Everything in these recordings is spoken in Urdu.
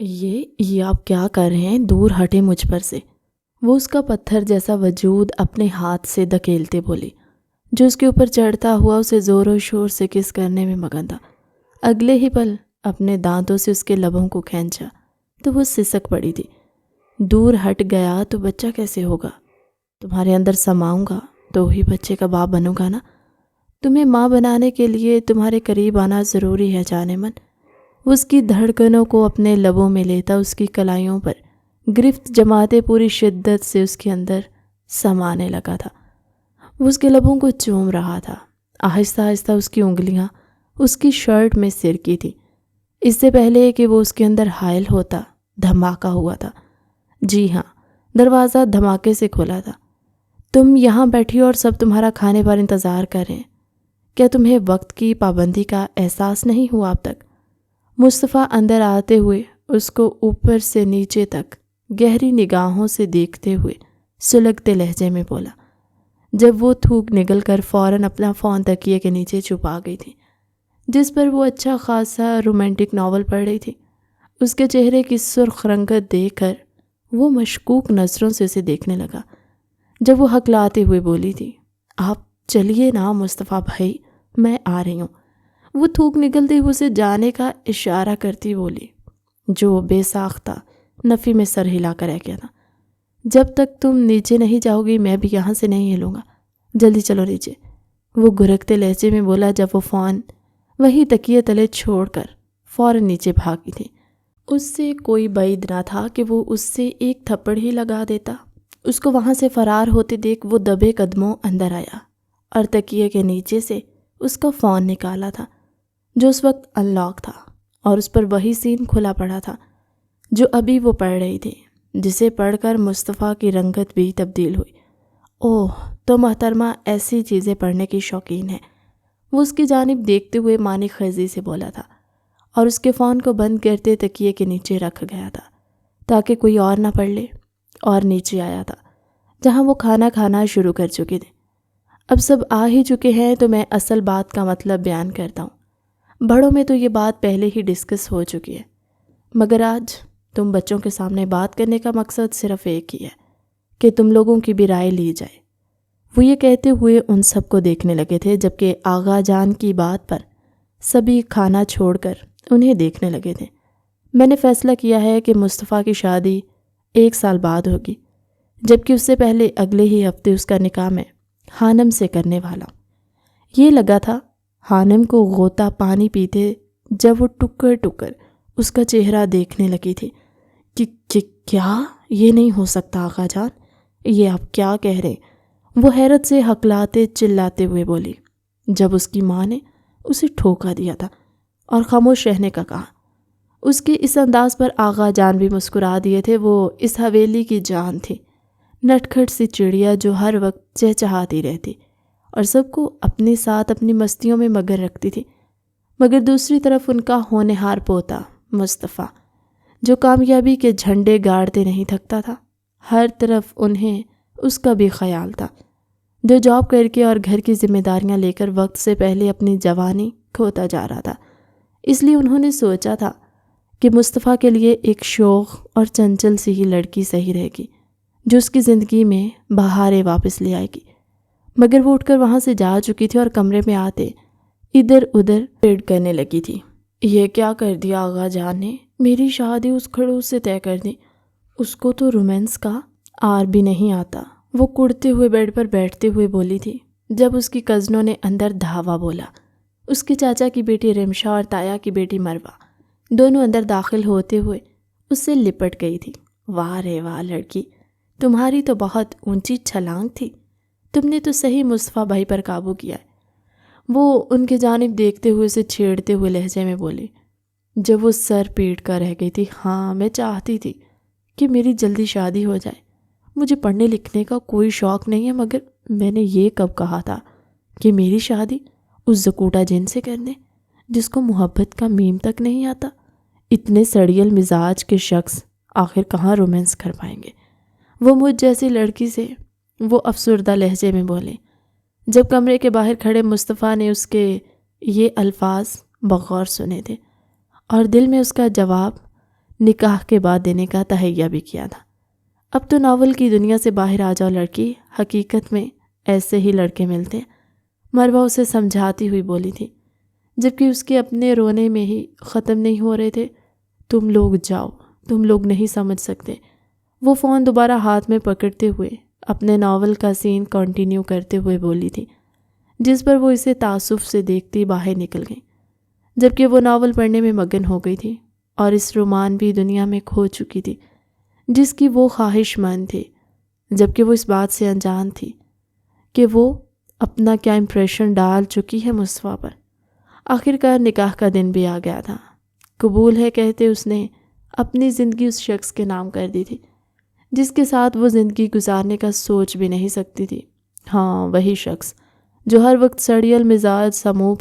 یہ آپ کیا کر رہے ہیں؟ دور ہٹے مجھ پر سے۔ وہ اس کا پتھر جیسا وجود اپنے ہاتھ سے دھکیلتے بولی، جو اس کے اوپر چڑھتا ہوا اسے زور و شور سے کس کرنے میں مگن تھا۔ اگلے ہی پل اپنے دانتوں سے اس کے لبوں کو کھینچا تو وہ سسک پڑی تھی۔ دور ہٹ گیا تو بچہ کیسے ہوگا؟ تمہارے اندر سماؤں گا تو ہی بچے کا باپ بنوں گا نا۔ تمہیں ماں بنانے کے لیے تمہارے قریب آنا ضروری ہے جانے من۔ وہ اس کی دھڑکنوں کو اپنے لبوں میں لیتا اس کی کلائیوں پر گرفت جماتے پوری شدت سے اس کے اندر سمانے لگا تھا۔ وہ اس کے لبوں کو چوم رہا تھا۔ آہستہ آہستہ اس کی انگلیاں اس کی شرٹ میں سرکی تھی۔ اس سے پہلے کہ وہ اس کے اندر حائل ہوتا دھماکہ ہوا تھا۔ جی ہاں، دروازہ دھماکے سے کھلا تھا۔ تم یہاں بیٹھی اور سب تمہارا کھانے پر انتظار کر رہے ہیں۔ کیا تمہیں وقت کی پابندی کا احساس نہیں ہوا اب تک؟ مصطفیٰ اندر آتے ہوئے اس کو اوپر سے نیچے تک گہری نگاہوں سے دیکھتے ہوئے سلگتے لہجے میں بولا، جب وہ تھوک نگل کر فوراً اپنا فون تکیے کے نیچے چھپا گئی تھی، جس پر وہ اچھا خاصا رومانٹک ناول پڑھ رہی تھی۔ اس کے چہرے کی سرخ رنگت دیکھ کر وہ مشکوک نظروں سے اسے دیکھنے لگا۔ جب وہ ہکلاتے ہوئے بولی تھی، آپ چلیے نا مصطفیٰ بھائی، میں آ رہی ہوں، وہ تھوک نکلتے ہوئے اسے جانے کا اشارہ کرتی بولی، جو بے ساختہ نفی میں سر ہلا کر رہ گیا تھا۔ جب تک تم نیچے نہیں جاؤ گی میں بھی یہاں سے نہیں ہلوں گا، جلدی چلو نیچے، وہ گرکتے لہجے میں بولا جب وہ فون وہی تکیے تلے چھوڑ کر فوراً نیچے بھاگی تھی۔ اس سے کوئی بعید نہ تھا کہ وہ اس سے ایک تھپڑ ہی لگا دیتا۔ اس کو وہاں سے فرار ہوتے دیکھ وہ دبے قدموں اندر آیا اور تکیے کے نیچے سے اس کا فون نکالا تھا، جو اس وقت ان لاک تھا، اور اس پر وہی سین کھلا پڑا تھا جو ابھی وہ پڑھ رہی تھی، جسے پڑھ کر مصطفیٰ کی رنگت بھی تبدیل ہوئی۔ اوہ، تو محترمہ ایسی چیزیں پڑھنے کی شوقین ہے، وہ اس کی جانب دیکھتے ہوئے معنی خیزی سے بولا تھا، اور اس کے فون کو بند کرتے تکیے کے نیچے رکھ گیا تھا تاکہ کوئی اور نہ پڑھ لے، اور نیچے آیا تھا جہاں وہ کھانا کھانا شروع کر چکے تھے۔ اب سب آ ہی چکے ہیں تو میں اصل بات کا مطلب بیان کرتا ہوں۔ بڑوں میں تو یہ بات پہلے ہی ڈسکس ہو چکی ہے، مگر آج تم بچوں کے سامنے بات کرنے کا مقصد صرف ایک ہی ہے کہ تم لوگوں کی بھی رائے لی جائے۔ وہ یہ کہتے ہوئے ان سب کو دیکھنے لگے تھے، جبکہ آغا جان کی بات پر سبھی کھانا چھوڑ کر انہیں دیکھنے لگے تھے۔ میں نے فیصلہ کیا ہے کہ مصطفیٰ کی شادی 1 سال بعد ہوگی، جبکہ اس سے پہلے اگلے ہی ہفتے اس کا نکاح میں خانم سے کرنے والا ہوں۔ یہ لگا تھا خانم کو غوطہ پانی پیتے جب وہ ٹکر ٹکر اس کا چہرہ دیکھنے لگی تھی کہ کیا یہ نہیں ہو سکتا آقا جان، یہ آپ کیا کہہ رہے؟ وہ حیرت سے ہکلاتے چلاتے ہوئے بولی، جب اس کی ماں نے اسے ٹھوکا دیا تھا اور خاموش رہنے کا کہا۔ اس کے اس انداز پر آغا جان بھی مسکرا دیے تھے۔ وہ اس حویلی کی جان تھی، نٹکھٹ سی چڑیا جو ہر وقت چہچہاتی رہتی اور سب کو اپنے ساتھ اپنی مستیوں میں مگن رکھتی تھی، مگر دوسری طرف ان کا ہونہار پوتا مصطفیٰ، جو کامیابی کے جھنڈے گاڑتے نہیں تھکتا تھا۔ ہر طرف انہیں اس کا بھی خیال تھا، جو جاب کر کے اور گھر کی ذمہ داریاں لے کر وقت سے پہلے اپنی جوانی کھوتا جا رہا تھا۔ اس لیے انہوں نے سوچا تھا کہ مصطفیٰ کے لیے ایک شوخ اور چنچل سی ہی لڑکی صحیح رہے گی، جو اس کی زندگی میں بہاریں واپس لے آئے گی۔ مگر وہ اٹھ کر وہاں سے جا چکی تھی اور کمرے میں آتے ادھر ادھر پیڑ کرنے لگی تھی۔ یہ کیا کر دیا آغا جان نے؟ میری شادی اس کھڑوس سے طے کر دی۔ اس کو تو رومانس کا آر بھی نہیں آتا، وہ کڑتے ہوئے بیڈ پر بیٹھتے ہوئے بولی تھی، جب اس کی کزنوں نے اندر دھاوا بولا۔ اس کے چاچا کی بیٹی رمشا اور تایا کی بیٹی مروہ دونوں اندر داخل ہوتے ہوئے اس سے لپٹ گئی تھی۔ واہ رے واہ لڑکی، تمہاری تو بہت اونچی چھلانگ تھی، تم نے تو صحیح مصطفیٰ بھائی پر قابو کیا ہے، وہ ان کی جانب دیکھتے ہوئے اسے چھیڑتے ہوئے لہجے میں بولی، جب وہ سر پیٹ کر رہ گئی تھی۔ ہاں، میں چاہتی تھی کہ میری جلدی شادی ہو جائے، مجھے پڑھنے لکھنے کا کوئی شوق نہیں ہے، مگر میں نے یہ کب کہا تھا کہ میری شادی اس زکوٹا جن سے کرنے جس کو محبت کا میم تک نہیں آتا؟ اتنے سڑیل مزاج کے شخص آخر کہاں رومانس کر پائیں گے؟ وہ مجھ جیسی لڑکی سے وہ افسردہ لہجے میں بولے، جب کمرے کے باہر کھڑے مصطفیٰ نے اس کے یہ الفاظ بغور سنے تھے اور دل میں اس کا جواب نکاح کے بعد دینے کا تہیہ بھی کیا تھا۔ اب تو ناول کی دنیا سے باہر آ جاؤ لڑکی، حقیقت میں ایسے ہی لڑکے ملتے ہیں، مروہ اسے سمجھاتی ہوئی بولی تھی، جبکہ اس کے اپنے رونے میں ہی ختم نہیں ہو رہے تھے۔ تم لوگ جاؤ، تم لوگ نہیں سمجھ سکتے۔ وہ فون دوبارہ ہاتھ میں پکڑتے ہوئے اپنے ناول کا سین کنٹینیو کرتے ہوئے بولی تھی، جس پر وہ اسے تعصب سے دیکھتی باہر نکل گئی، جبکہ وہ ناول پڑھنے میں مگن ہو گئی تھی اور اس رومانوی دنیا میں کھو چکی تھی جس کی وہ خواہش مند تھی، جبکہ وہ اس بات سے انجان تھی کہ وہ اپنا کیا امپریشن ڈال چکی ہے مصطفیٰ پر۔ آخرکار نکاح کا دن بھی آ گیا تھا۔ قبول ہے کہتے اس نے اپنی زندگی اس شخص کے نام کر دی تھی جس کے ساتھ وہ زندگی گزارنے کا سوچ بھی نہیں سکتی تھی۔ ہاں، وہی شخص جو ہر وقت سڑیل مزاج سا منہ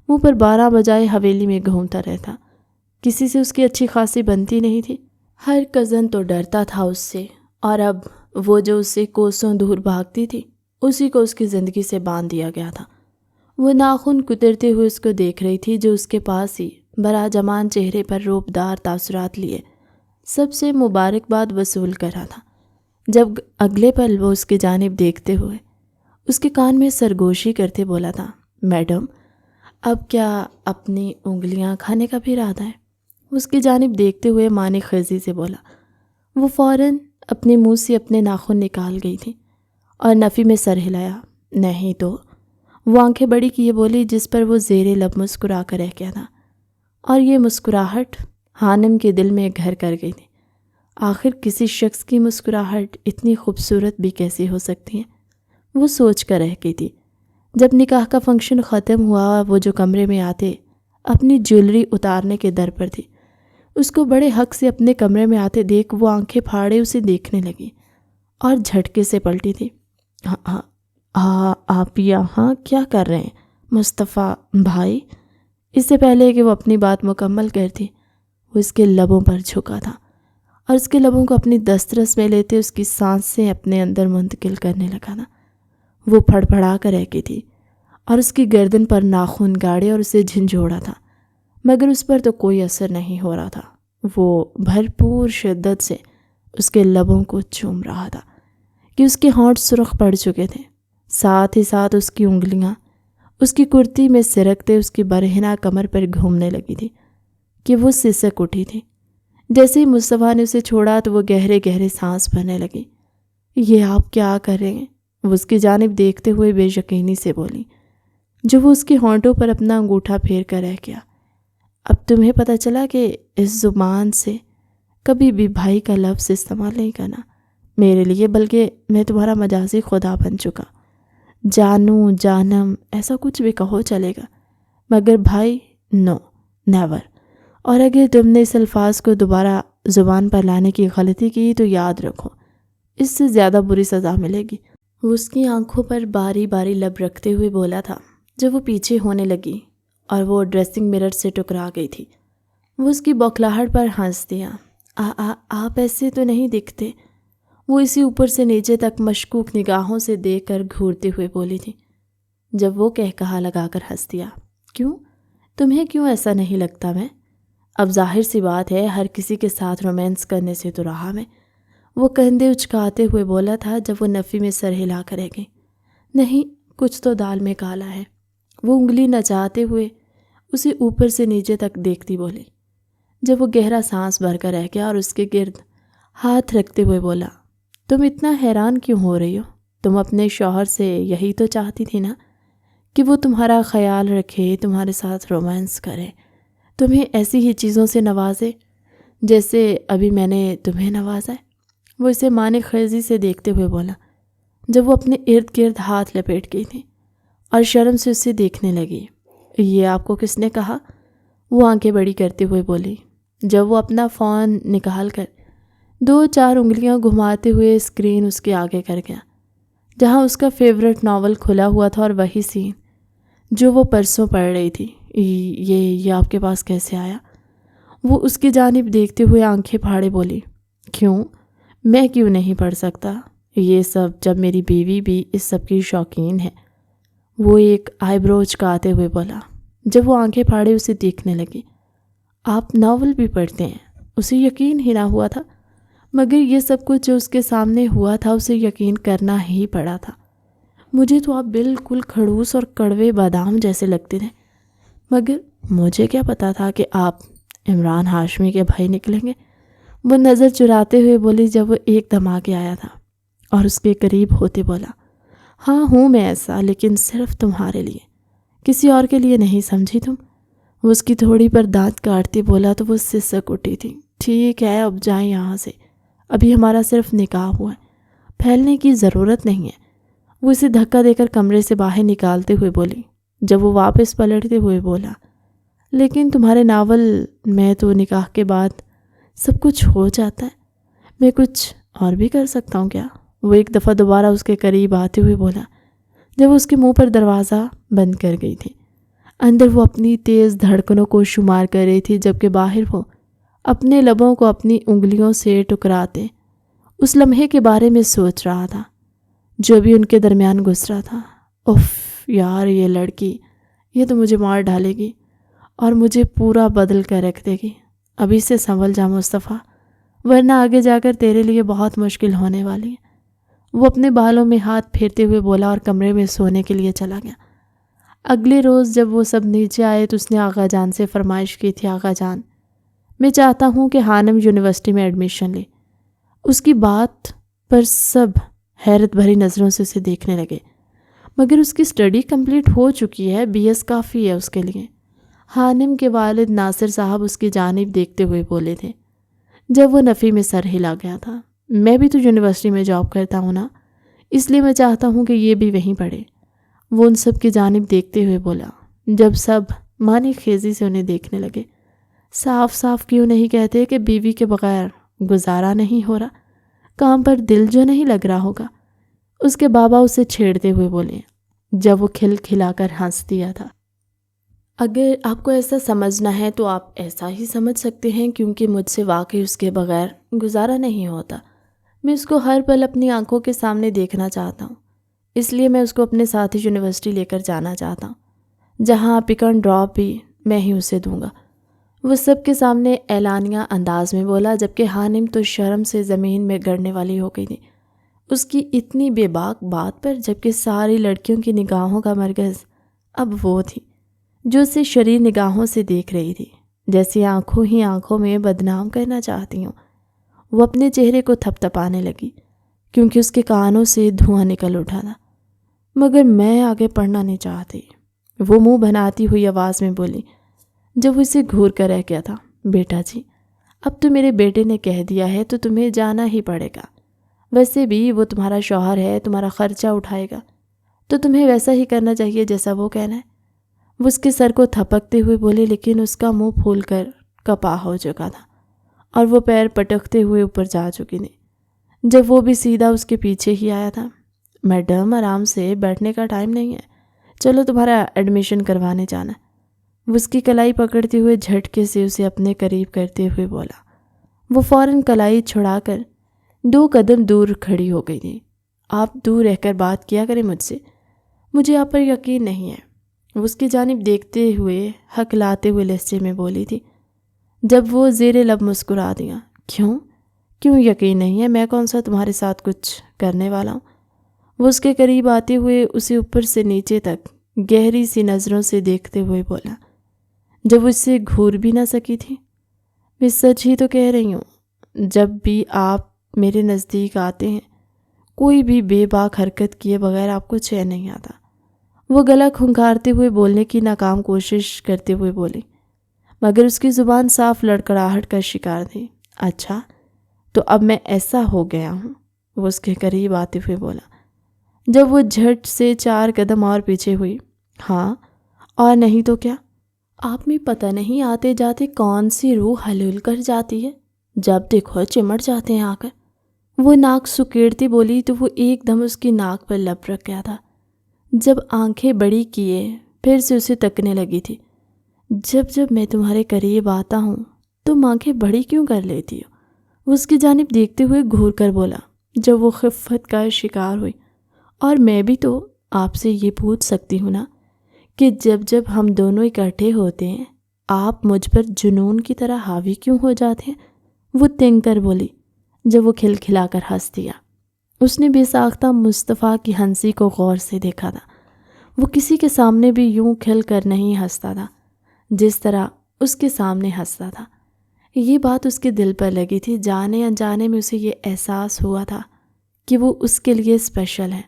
پر 12 بجائے حویلی میں گھومتا رہتا۔ کسی سے اس کی اچھی خاصی بنتی نہیں تھی، ہر کزن تو ڈرتا تھا اس سے، اور اب وہ جو اس سے کوسوں دور بھاگتی تھی اسی کو اس کی زندگی سے باندھ دیا گیا تھا۔ وہ ناخن کترتے ہوئے اس کو دیکھ رہی تھی جو اس کے پاس ہی براجمان چہرے پر روبدار تاثرات لیے سب سے مبارکباد وصول کر رہا تھا، جب اگلے پل وہ اس کی جانب دیکھتے ہوئے اس کے کان میں سرگوشی کرتے بولا تھا، میڈم اب کیا اپنی انگلیاں کھانے کا بھی ارادہ ہے؟ اس کی جانب دیکھتے ہوئے معنی خیزی سے بولا۔ وہ فوراً اپنے منہ سے اپنے ناخن نکال گئی تھی اور نفی میں سر ہلایا، نہیں تو۔ وہ آنکھیں بڑی کیے بولی، جس پر وہ زیر لب مسکرا کر رہ گیا تھا، اور یہ مسکراہٹ حانم کے دل میں گھر کر گئی تھی۔ آخر کسی شخص کی مسکراہٹ اتنی خوبصورت بھی کیسی ہو سکتی ہے؟ وہ سوچ کر رہ گئی تھی۔ جب نکاح کا فنکشن ختم ہوا، وہ جو کمرے میں آتے اپنی جیولری اتارنے کے در پر تھی، اس کو بڑے حق سے اپنے کمرے میں آتے دیکھ وہ آنکھیں پھاڑے اسے دیکھنے لگی اور جھٹکے سے پلٹی تھی۔ آپ یہاں کیا کر رہے ہیں مصطفیٰ بھائی؟ اس سے پہلے کہ وہ اپنی بات مکمل کرتی، وہ اس کے لبوں پر جھکا تھا اور اس کے لبوں کو اپنی دسترس میں لیتے اس کی سانسیں اپنے اندر منتقل کرنے لگا تھا۔ وہ پھڑ پھڑا کر رہ گئی تھی اور اس کی گردن پر ناخن گاڑے اور اسے جھنجھوڑا تھا، مگر اس پر تو کوئی اثر نہیں ہو رہا تھا۔ وہ بھرپور شدت سے اس کے لبوں کو چوم رہا تھا کہ اس کے ہونٹ سرخ پڑ چکے تھے، ساتھ ہی ساتھ اس کی انگلیاں اس کی کرتی میں سرکتے اس کی برہنہ کمر پر گھومنے لگی تھی کہ وہ سسک اٹھی تھی۔ جیسے ہی مصطفیٰ نے اسے چھوڑا تو وہ گہرے گہرے سانس بھرنے لگی۔ یہ آپ کیا کر رہے ہیں؟ وہ اس کی جانب دیکھتے ہوئے بے یقینی سے بولی، جو وہ اس کے ہونٹوں پر اپنا انگوٹھا پھیر کر رہ گیا۔ اب تمہیں پتہ چلا کہ اس زبان سے کبھی بھی بھائی کا لفظ استعمال نہیں کرنا میرے لیے، بلکہ میں تمہارا مجازی خدا بن چکا۔ جانو، جانم، ایسا کچھ بھی کہو چلے گا، مگر بھائی نو، نیور۔ اور اگر تم نے اس الفاظ کو دوبارہ زبان پر لانے کی غلطی کی تو یاد رکھو اس سے زیادہ بری سزا ملے گی۔ وہ اس کی آنکھوں پر باری باری لب رکھتے ہوئے بولا تھا جب وہ پیچھے ہونے لگی اور وہ ڈریسنگ مرر سے ٹکرا گئی تھی۔ وہ اس کی بوکھلاہٹ پر ہنس دیا۔ آپ ایسے تو نہیں دکھتے، وہ اسی اوپر سے نیچے تک مشکوک نگاہوں سے دیکھ کر گھورتے ہوئے بولی تھی، جب وہ کہا لگا کر ہنس دیا۔ کیوں؟ تمہیں کیوں ایسا نہیں لگتا؟ میں اب ظاہر سی بات ہے ہر کسی کے ساتھ رومانس کرنے سے تو رہا میں، وہ کندھے اچکاتے ہوئے بولا تھا جب وہ نفی میں سر ہلا کر رہ گئی۔ نہیں، کچھ تو دال میں کالا ہے، وہ انگلی نچاتے ہوئے اسے اوپر سے نیچے تک دیکھتی بولی، جب وہ گہرا سانس بھر کر رہ گیا اور اس کے گرد ہاتھ رکھتے ہوئے بولا، تم اتنا حیران کیوں ہو رہی ہو؟ تم اپنے شوہر سے یہی تو چاہتی تھی نا کہ وہ تمہارا خیال رکھے، تمہارے ساتھ رومانس کرے، تمہیں ایسی ہی چیزوں سے نوازے جیسے ابھی میں نے تمہیں نوازا ہے۔ وہ اسے معنی خیزی سے دیکھتے ہوئے بولا، جب وہ اپنے ارد گرد ہاتھ لپیٹ گئی تھی اور شرم سے اسے دیکھنے لگی۔ یہ آپ کو کس نے کہا؟ وہ آنکھیں بڑی کرتے ہوئے بولی، جب وہ اپنا فون نکال کر 2-4 انگلیاں گھماتے ہوئے اسکرین اس کے آگے کر گیا، جہاں اس کا فیورٹ ناول کھلا ہوا تھا اور وہی سین جو وہ پرسوں پڑھ رہی تھی۔ یہ آپ کے پاس کیسے آیا؟ وہ اس کی جانب دیکھتے ہوئے آنکھیں پھاڑے بولی، کیوں؟ میں کیوں نہیں پڑھ سکتا یہ سب جب میری بیوی بھی اس سب کی شوقین ہے؟ وہ ایک آئی برو چکاتے ہوئے بولا، جب وہ آنکھیں پھاڑے اسے دیکھنے لگی۔ آپ ناول بھی پڑھتے ہیں؟ اسے یقین ہی نہ ہوا تھا، مگر یہ سب کچھ جو اس کے سامنے ہوا تھا اسے یقین کرنا ہی پڑا تھا۔ مجھے تو آپ بالکل کھڑوس اور کڑوے بادام جیسے لگتے تھے، مگر مجھے کیا پتا تھا کہ آپ عمران ہاشمی کے بھائی نکلیں گے۔ وہ نظر چراتے ہوئے بولی جب وہ ایک دم آگے آیا تھا اور اس کے قریب ہوتے بولا، ہاں ہوں میں ایسا، لیکن صرف تمہارے لیے، کسی اور کے لیے نہیں، سمجھی تم؟ وہ اس کی تھوڑی پر دانت کاٹتے بولا تو وہ سسک اٹھی تھی۔ ٹھیک ہے، اب جائیں یہاں سے، ابھی ہمارا صرف نکاح ہوا ہے، پھیلنے کی ضرورت نہیں ہے۔ وہ اسے دھکا دے کر کمرے سے باہر نکالتے ہوئے بولی۔ جب وہ واپس پلٹتے ہوئے بولا، لیکن تمہارے ناول میں تو نکاح کے بعد سب کچھ ہو جاتا ہے، میں کچھ اور بھی کر سکتا ہوں کیا؟ وہ ایک دفعہ دوبارہ اس کے قریب آتے ہوئے بولا، جب اس کے منہ پر دروازہ بند کر گئی تھی۔ اندر وہ اپنی تیز دھڑکنوں کو شمار کر رہی تھی، جبکہ باہر وہ اپنے لبوں کو اپنی انگلیوں سے ٹکراتے اس لمحے کے بارے میں سوچ رہا تھا جو ابھی ان کے درمیان گزرا تھا۔ اف یار، یہ لڑکی، یہ تو مجھے مار ڈالے گی اور مجھے پورا بدل کر رکھ دے گی۔ ابھی سے سنبھل جا مصطفیٰ، ورنہ آگے جا کر تیرے لیے بہت مشکل ہونے والی ہے۔ وہ اپنے بالوں میں ہاتھ پھیرتے ہوئے بولا اور کمرے میں سونے کے لیے چلا گیا۔ اگلے روز جب وہ سب نیچے آئے تو اس نے آغا جان سے فرمائش کی تھی، آغا جان، میں چاہتا ہوں کہ ہانم یونیورسٹی میں ایڈمیشن لے۔ اس کی بات پر سب حیرت بھری نظروں سے اسے دیکھنے لگے، مگر اس کی سٹڈی کمپلیٹ ہو چکی ہے، بی ایس کافی ہے اس کے لیے۔ ہانم کے والد ناصر صاحب اس کی جانب دیکھتے ہوئے بولے تھے جب وہ نفی میں سر ہلا گیا تھا، میں بھی تو یونیورسٹی میں جاب کرتا ہوں نا، اس لیے میں چاہتا ہوں کہ یہ بھی وہیں پڑھے۔ وہ ان سب کی جانب دیکھتے ہوئے بولا، جب سب معنی خیزی سے انہیں دیکھنے لگے، صاف صاف کیوں نہیں کہتے کہ بیوی کے بغیر گزارا نہیں ہو رہا، کام پر دل جو نہیں لگ رہا ہوگا۔ اس کے بابا اسے چھیڑتے ہوئے بولے جب وہ کھل کھلا کر ہنس دیا تھا، اگر آپ کو ایسا سمجھنا ہے تو آپ ایسا ہی سمجھ سکتے ہیں، کیونکہ مجھ سے واقعی اس کے بغیر گزارا نہیں ہوتا۔ میں اس کو ہر پل اپنی آنکھوں کے سامنے دیکھنا چاہتا ہوں، اس لیے میں اس کو اپنے ساتھ ہی یونیورسٹی لے کر جانا چاہتا ہوں، جہاں پک اینڈ ڈراپ بھی میں ہی اسے دوں گا۔ وہ سب کے سامنے اعلانیہ انداز میں بولا، جبکہ ہانم تو شرم سے زمین میں گڑنے والی ہو گئی تھی اس کی اتنی بے باک بات پر، جبکہ ساری لڑکیوں کی نگاہوں کا مرکز اب وہ تھی جو اسے شریر نگاہوں سے دیکھ رہی تھی، جیسے آنکھوں ہی آنکھوں میں بدنام کرنا چاہتی ہوں۔ وہ اپنے چہرے کو تھپ تھپانے لگی کیونکہ اس کے کانوں سے دھواں نکل اٹھا تھا، مگر میں آگے پڑھنا نہیں چاہتی، وہ منہ بناتی ہوئی آواز میں بولی جب وہ اسے گھور کر رہ گیا تھا۔ بیٹا جی، اب تو میرے بیٹے نے کہہ دیا ہے تو تمہیں جانا ہی پڑے گا، ویسے بھی وہ تمہارا شوہر ہے، تمہارا خرچہ اٹھائے گا، تو تمہیں ویسا ہی کرنا چاہیے جیسا وہ کہنا ہے۔ وہ اس کے سر کو تھپکتے ہوئے بولے، لیکن اس کا منہ پھول کر کپا ہو چکا تھا اور وہ پیر پٹکتے ہوئے اوپر جا چکی تھی جب وہ بھی سیدھا اس کے پیچھے ہی آیا تھا۔ میڈم، آرام سے بیٹھنے کا ٹائم نہیں ہے، چلو تمہارا ایڈمیشن کروانے جانا ہے۔ وہ اس کی کلائی پکڑتے ہوئے جھٹکے سے اسے اپنے قریب کرتے ہوئے بولا۔ وہ فوراً کلائی چھڑا کر 2 قدم دور کھڑی ہو گئی تھی۔ آپ دور رہ کر بات کیا کریں مجھ سے، مجھے آپ پر یقین نہیں ہے، وہ اس کی جانب دیکھتے ہوئے ہکلاتے ہوئے لہجے میں بولی تھی، جب وہ زیر لب مسکرا دیا۔ کیوں یقین نہیں ہے؟ میں کون سا تمہارے ساتھ کچھ کرنے والا ہوں؟ وہ اس کے قریب آتے ہوئے اسے اوپر سے نیچے تک گہری سی نظروں سے دیکھتے ہوئے بولا، جب وہ اس سے گھور بھی نہ سکی تھی۔ میں سچ ہی تو کہہ رہی ہوں، جب بھی آپ میرے نزدیک آتے ہیں کوئی بھی بے باک حرکت کیے بغیر آپ کو چین نہیں آتا۔ وہ گلا کھنکھارتے ہوئے بولنے کی ناکام کوشش کرتے ہوئے بولی، مگر اس کی زبان صاف لڑکڑاہٹ کا شکار تھی۔ اچھا، تو اب میں ایسا ہو گیا ہوں؟ وہ اس کے قریب آتے ہوئے بولا، جب وہ جھٹ سے 4 قدم اور پیچھے ہوئی۔ ہاں، اور نہیں تو کیا؟ آپ میں پتہ نہیں آتے جاتے کون سی روح ہلول کر جاتی ہے، جب دیکھو چمٹ جاتے ہیں آ کر۔ وہ ناک سکیڑتی بولی تو وہ ایک دم اس کی ناک پر لب رکھ گیا تھا۔ جب آنکھیں بڑی کیے پھر سے اسے تکنے لگی تھی۔ جب میں تمہارے قریب آتا ہوں تم آنکھیں بڑی کیوں کر لیتی ہو؟ وہ اس کی جانب دیکھتے ہوئے گھور کر بولا، جب وہ خفت کا شکار ہوئی۔ اور میں بھی تو آپ سے یہ پوچھ سکتی ہوں نا کہ جب ہم دونوں اکٹھے ہوتے ہیں آپ مجھ پر جنون کی طرح حاوی کیوں ہو جاتے ہیں؟ وہ تنگ کر بولی جب وہ کھلکھلا کر ہنس دیا۔ اس نے بے ساختہ مصطفیٰ کی ہنسی کو غور سے دیکھا تھا۔ وہ کسی کے سامنے بھی یوں کھل کر نہیں ہنستا تھا جس طرح اس کے سامنے ہنستا تھا۔ یہ بات اس کے دل پر لگی تھی۔ جانے انجانے میں اسے یہ احساس ہوا تھا کہ وہ اس کے لیے اسپیشل ہے۔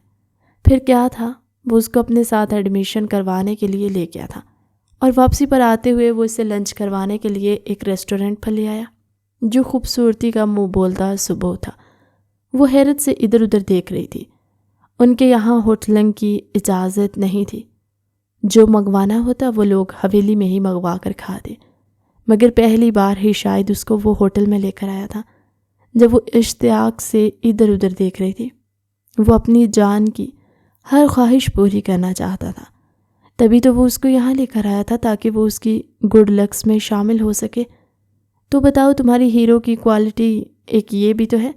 پھر کیا تھا، وہ اس کو اپنے ساتھ ایڈمیشن کروانے کے لیے لے گیا تھا، اور واپسی پر آتے ہوئے وہ اسے لنچ کروانے کے لیے ایک ریسٹورنٹ پر لے آیا جو خوبصورتی کا منہ بولتا صبح تھا۔ وہ حیرت سے ادھر ادھر دیکھ رہی تھی۔ ان کے یہاں ہوٹلنگ کی اجازت نہیں تھی۔ جو منگوانا ہوتا وہ لوگ حویلی میں ہی منگوا کر کھاتے، مگر پہلی بار ہی شاید اس کو وہ ہوٹل میں لے کر آیا تھا۔ جب وہ اشتیاق سے ادھر ادھر دیکھ رہی تھی، وہ اپنی جان کی ہر خواہش پوری کرنا چاہتا تھا۔ تبھی تو وہ اس کو یہاں لے کر آیا تھا تاکہ وہ اس کی گڈ لکس میں شامل ہو سکے۔ تو بتاؤ، تمہاری ہیرو کی کوالٹی ایک یہ بھی تو ہے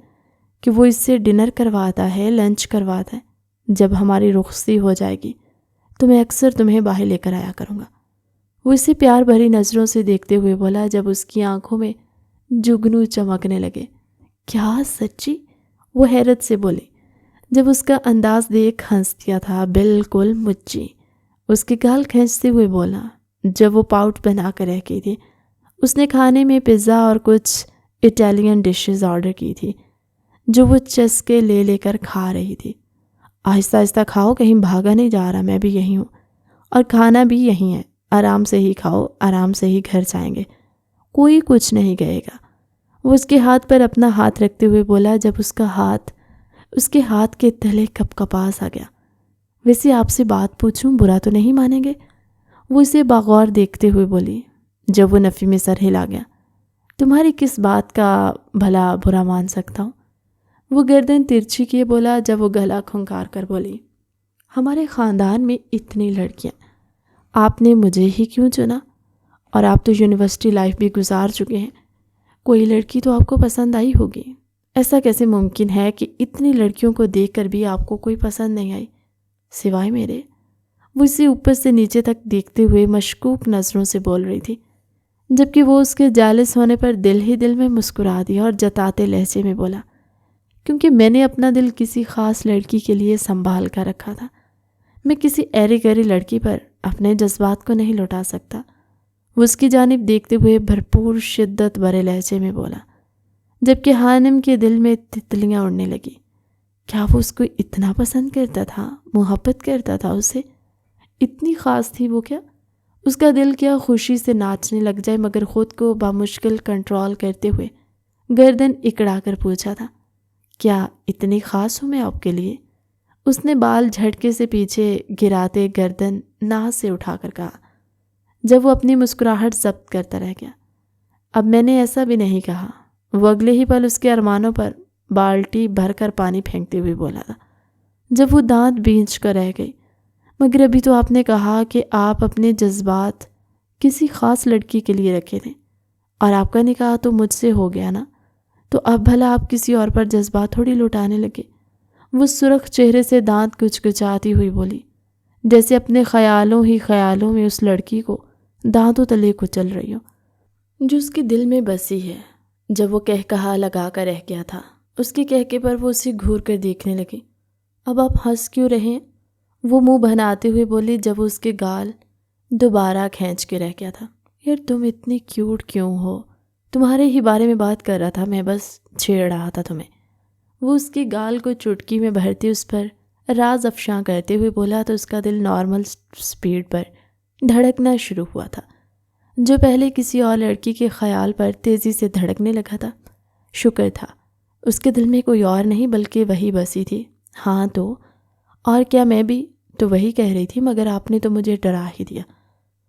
کہ وہ اس سے ڈنر کرواتا ہے، لنچ کرواتا ہے۔ جب ہماری رخصتی ہو جائے گی تو میں اکثر تمہیں باہر لے کر آیا کروں گا۔ وہ اسے پیار بھری نظروں سے دیکھتے ہوئے بولا جب اس کی آنکھوں میں جگنو چمکنے لگے۔ کیا سچی؟ وہ حیرت سے بولی جب اس کا انداز دیکھ ہنس دیا تھا۔ بالکل مچی، اس کے گال کھینچتے ہوئے بولا۔ جب وہ پاؤٹ بنا کر رہ گئی تھی، اس نے کھانے میں پیزا اور کچھ اٹالین ڈشز آرڈر کی تھی جو وہ چسکے لے لے کر کھا رہی تھی۔ آہستہ آہستہ کھاؤ، کہیں بھاگا نہیں جا رہا، میں بھی یہیں ہوں اور کھانا بھی یہیں ہے۔ آرام سے ہی کھاؤ، آرام سے ہی گھر جائیں گے، کوئی کچھ نہیں کہے گا۔ وہ اس کے ہاتھ پر اپنا ہاتھ رکھتے ہوئے بولا جب اس کا ہاتھ اس کے ہاتھ کے تلے کپ کپاس آ گیا۔ ویسے آپ سے بات پوچھوں، برا تو نہیں مانیں گے؟ وہ اسے باغور دیکھتے ہوئے بولی جب وہ نفی میں سر ہلا گیا۔ تمہاری کس بات کا بھلا برا مان سکتا ہوں؟ وہ گردن ترچھی کیے بولا جب وہ گلا کھنکار کر بولی ہمارے خاندان میں اتنی لڑکیاں، آپ نے مجھے ہی کیوں چنا؟ اور آپ تو یونیورسٹی لائف بھی گزار چکے ہیں، کوئی لڑکی تو آپ کو پسند آئی ہوگی۔ ایسا کیسے ممکن ہے کہ اتنی لڑکیوں کو دیکھ کر بھی آپ کو کوئی پسند نہیں آئی سوائے میرے؟ وہ اسے اوپر سے نیچے تک دیکھتے ہوئے مشکوک نظروں سے بول رہی تھی، جبکہ وہ اس کے جالس ہونے پر دل ہی دل میں مسکرا دیا اور جتاتے لہجے میں بولا کیونکہ میں نے اپنا دل کسی خاص لڑکی کے لیے سنبھال کر رکھا تھا، میں کسی ایری گیری لڑکی پر اپنے جذبات کو نہیں لوٹا سکتا۔ وہ اس کی جانب دیکھتے ہوئے بھرپور شدت بھرے لہجے میں بولا، جبکہ حانم کے دل میں تتلیاں اڑنے لگی۔ کیا وہ اس کو اتنا پسند کرتا تھا، محبت کرتا تھا اسے؟ اتنی خاص تھی وہ کیا؟ اس کا دل کیا خوشی سے ناچنے لگ جائے، مگر خود کو بامشکل کنٹرول کرتے ہوئے گردن اکڑا کر پوچھا تھا، کیا اتنی خاص ہوں میں آپ کے لیے؟ اس نے بال جھٹکے سے پیچھے گراتے گردن ناز سے اٹھا کر کہا، جب وہ اپنی مسکراہٹ ضبط کرتا رہ گیا۔ اب میں نے ایسا بھی نہیں کہا۔ وہ اگلے ہی پل اس کے ارمانوں پر بالٹی بھر کر پانی پھینکتے ہوئے بولا تھا، جب وہ دانت بھینچ کر رہ گئی، مگر ابھی تو آپ نے کہا کہ آپ اپنے جذبات کسی خاص لڑکی کے لیے رکھے تھے، اور آپ کا نکاح تو مجھ سے ہو گیا نا، تو اب بھلا آپ کسی اور پر جذبات تھوڑی لوٹانے لگے۔ وہ سرخ چہرے سے دانت کچکچاتی ہوئی بولی، جیسے اپنے خیالوں ہی خیالوں میں اس لڑکی کو دانتوں تلے کچل رہی ہو جو اس کے دل میں بسی ہے۔ جب وہ کہا لگا کر رہ گیا تھا، اس کے کہکے پر وہ اسے گھور کر دیکھنے لگی۔ اب آپ ہنس کیوں رہے ہیں؟ وہ منہ بناتے ہوئے بولی جب وہ اس کے گال دوبارہ کھینچ کے رہ گیا تھا۔ یار تم اتنی کیوٹ کیوں ہو؟ تمہارے ہی بارے میں بات کر رہا تھا میں، بس چھیڑ رہا تھا تمہیں۔ وہ اس کے گال کو چٹکی میں بھرتی اس پر راز افشاں کرتے ہوئے بولا تو اس کا دل نارمل سپیڈ پر دھڑکنا شروع ہوا تھا، جو پہلے کسی اور لڑکی کے خیال پر تیزی سے دھڑکنے لگا تھا۔ شکر تھا اس کے دل میں کوئی اور نہیں بلکہ وہی بسی تھی۔ ہاں تو اور کیا، میں بھی تو وہی کہہ رہی تھی، مگر آپ نے تو مجھے ڈرا ہی دیا۔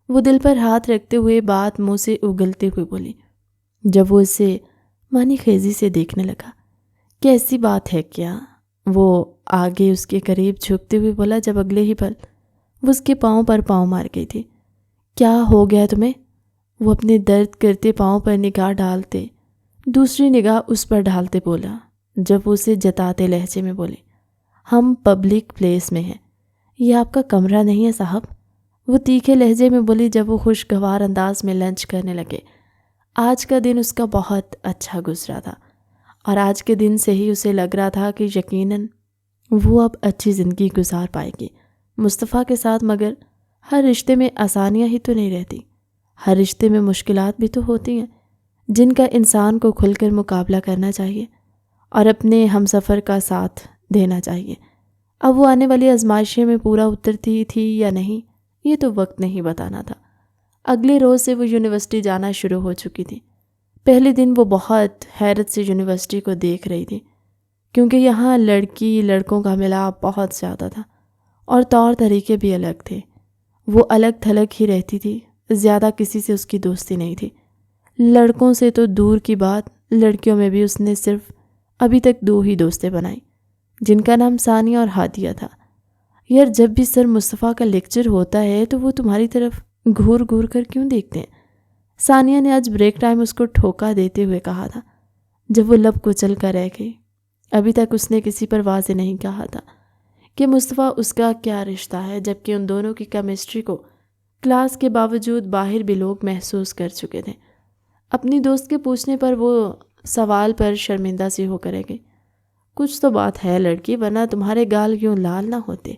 وہ دل پر ہاتھ رکھتے ہوئے بات منہ سے اگلتے ہوئے بولی جب وہ اسے مانی خیزی سے دیکھنے لگا۔ کیسی بات ہے کیا؟ وہ آگے اس کے قریب جھکتے ہوئے بولا جب اگلے ہی پل وہ اس کے پاؤں پر پاؤں مار گئی تھی۔ کیا ہو گیا تمہیں؟ وہ اپنے درد کرتے پاؤں پر نگاہ ڈالتے دوسری نگاہ اس پر ڈالتے بولا جب وہ اسے جتاتے لہجے میں بولے، ہم پبلک پلیس میں ہیں، یہ آپ کا کمرہ نہیں ہے صاحب۔ وہ تیکھے لہجے میں بولی جب وہ خوشگوار انداز میں لنچ کرنے لگے۔ آج کا دن اس کا بہت اچھا گزرا تھا، اور آج کے دن سے ہی اسے لگ رہا تھا کہ یقیناً وہ اب اچھی زندگی گزار پائے گی مصطفیٰ کے ساتھ۔ مگر ہر رشتے میں آسانیاں ہی تو نہیں رہتی، ہر رشتے میں مشکلات بھی تو ہوتی ہیں جن کا انسان کو کھل کر مقابلہ کرنا چاہیے اور اپنے ہمسفر کا ساتھ دینا چاہیے۔ اب وہ آنے والی آزمائشیں میں پورا اترتی تھی یا نہیں، یہ تو وقت نہیں بتانا تھا۔ اگلے روز سے وہ یونیورسٹی جانا شروع ہو چکی تھی۔ پہلے دن وہ بہت حیرت سے یونیورسٹی کو دیکھ رہی تھی، کیونکہ یہاں لڑکی لڑکوں کا ملاپ بہت زیادہ تھا اور طور طریقے بھی الگ تھے۔ وہ الگ تھلگ ہی رہتی تھی، زیادہ کسی سے اس کی دوستی نہیں تھی۔ لڑکوں سے تو دور کی بات، لڑکیوں میں بھی اس نے صرف ابھی تک 2 ہی دوستیں بنائی، جن کا نام ثانیہ اور ہادیہ تھا۔ یار جب بھی سر مصطفیٰ کا لیکچر ہوتا ہے تو وہ تمہاری طرف گھور گھور کر کیوں دیکھتے ہیں؟ ثانیہ نے آج بریک ٹائم اس کو ٹھوکا دیتے ہوئے کہا تھا، جب وہ لب کچل کر رہ گئی۔ ابھی تک اس نے کسی پر واضح نہیں کہا تھا کہ مصطفیٰ اس کا کیا رشتہ ہے، جبکہ ان دونوں کی کیمسٹری کو کلاس کے باوجود باہر بھی لوگ محسوس کر چکے تھے۔ اپنی دوست کے پوچھنے پر وہ سوال پر شرمندہ سی ہو کر رہ گئی۔ کچھ تو بات ہے لڑکی، ورنہ تمہارے گال یوں لال نہ ہوتے۔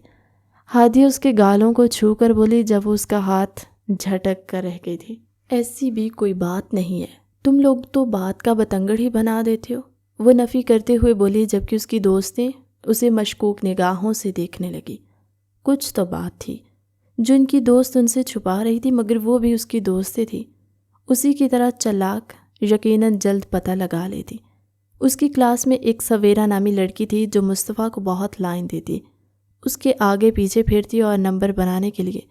ہادیہ اس کے گالوں کو چھو کر بولی جب وہ اس کا ہاتھ جھٹک کر رہ گئی تھی۔ ایسی بھی کوئی بات نہیں ہے، تم لوگ تو بات کا بتنگڑ ہی بنا دیتے ہو، وہ نفی کرتے ہوئے بولی، جبکہ اس کی دوستیں اسے مشکوک نگاہوں سے دیکھنے لگی۔ کچھ تو بات تھی جو ان کی دوست ان سے چھپا رہی تھی، مگر وہ بھی اس کی دوستیں تھی، اسی کی طرح چلاک، یقیناً جلد پتہ لگا لیتی۔ اس کی کلاس میں ایک سویرا نامی لڑکی تھی جو مصطفیٰ کو بہت لائن دیتی، اس کے آگے پیچھے پھرتی اور نمبر بنانے کے لیے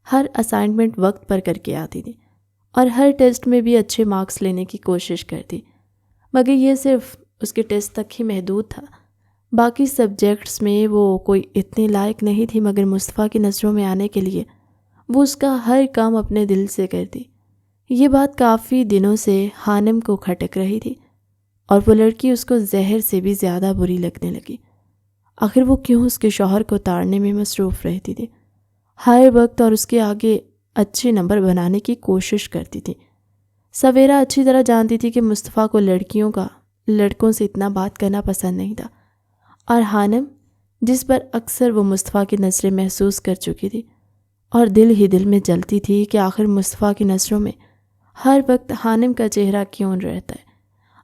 ہر اسائنمنٹ وقت پر کر کے آتی تھی اور ہر ٹیسٹ میں بھی اچھے مارکس لینے کی کوشش کرتی، مگر یہ صرف اس کے ٹیسٹ تک ہی محدود تھا۔ باقی سبجیکٹس میں وہ کوئی اتنی لائق نہیں تھی، مگر مصطفیٰ کی نظروں میں آنے کے لیے وہ اس کا ہر کام اپنے دل سے کرتی۔ یہ بات کافی دنوں سے خانم کو کھٹک رہی تھی اور وہ لڑکی اس کو زہر سے بھی زیادہ بری لگنے لگی۔ آخر وہ کیوں اس کے شوہر کو تاڑنے میں مصروف رہتی تھی، ہر وقت اور اس کے آگے اچھے نمبر بنانے کی کوشش کرتی تھی۔ سویرا اچھی طرح جانتی تھی کہ مصطفیٰ کو لڑکیوں کا لڑکوں سے اتنا بات کرنا پسند نہیں تھا، اور خانم جس پر اکثر وہ مصطفیٰ کی نظریں محسوس کر چکی تھی اور دل ہی دل میں جلتی تھی کہ آخر مصطفیٰ کی نظروں میں ہر وقت خانم کا چہرہ کیوں رہتا ہے۔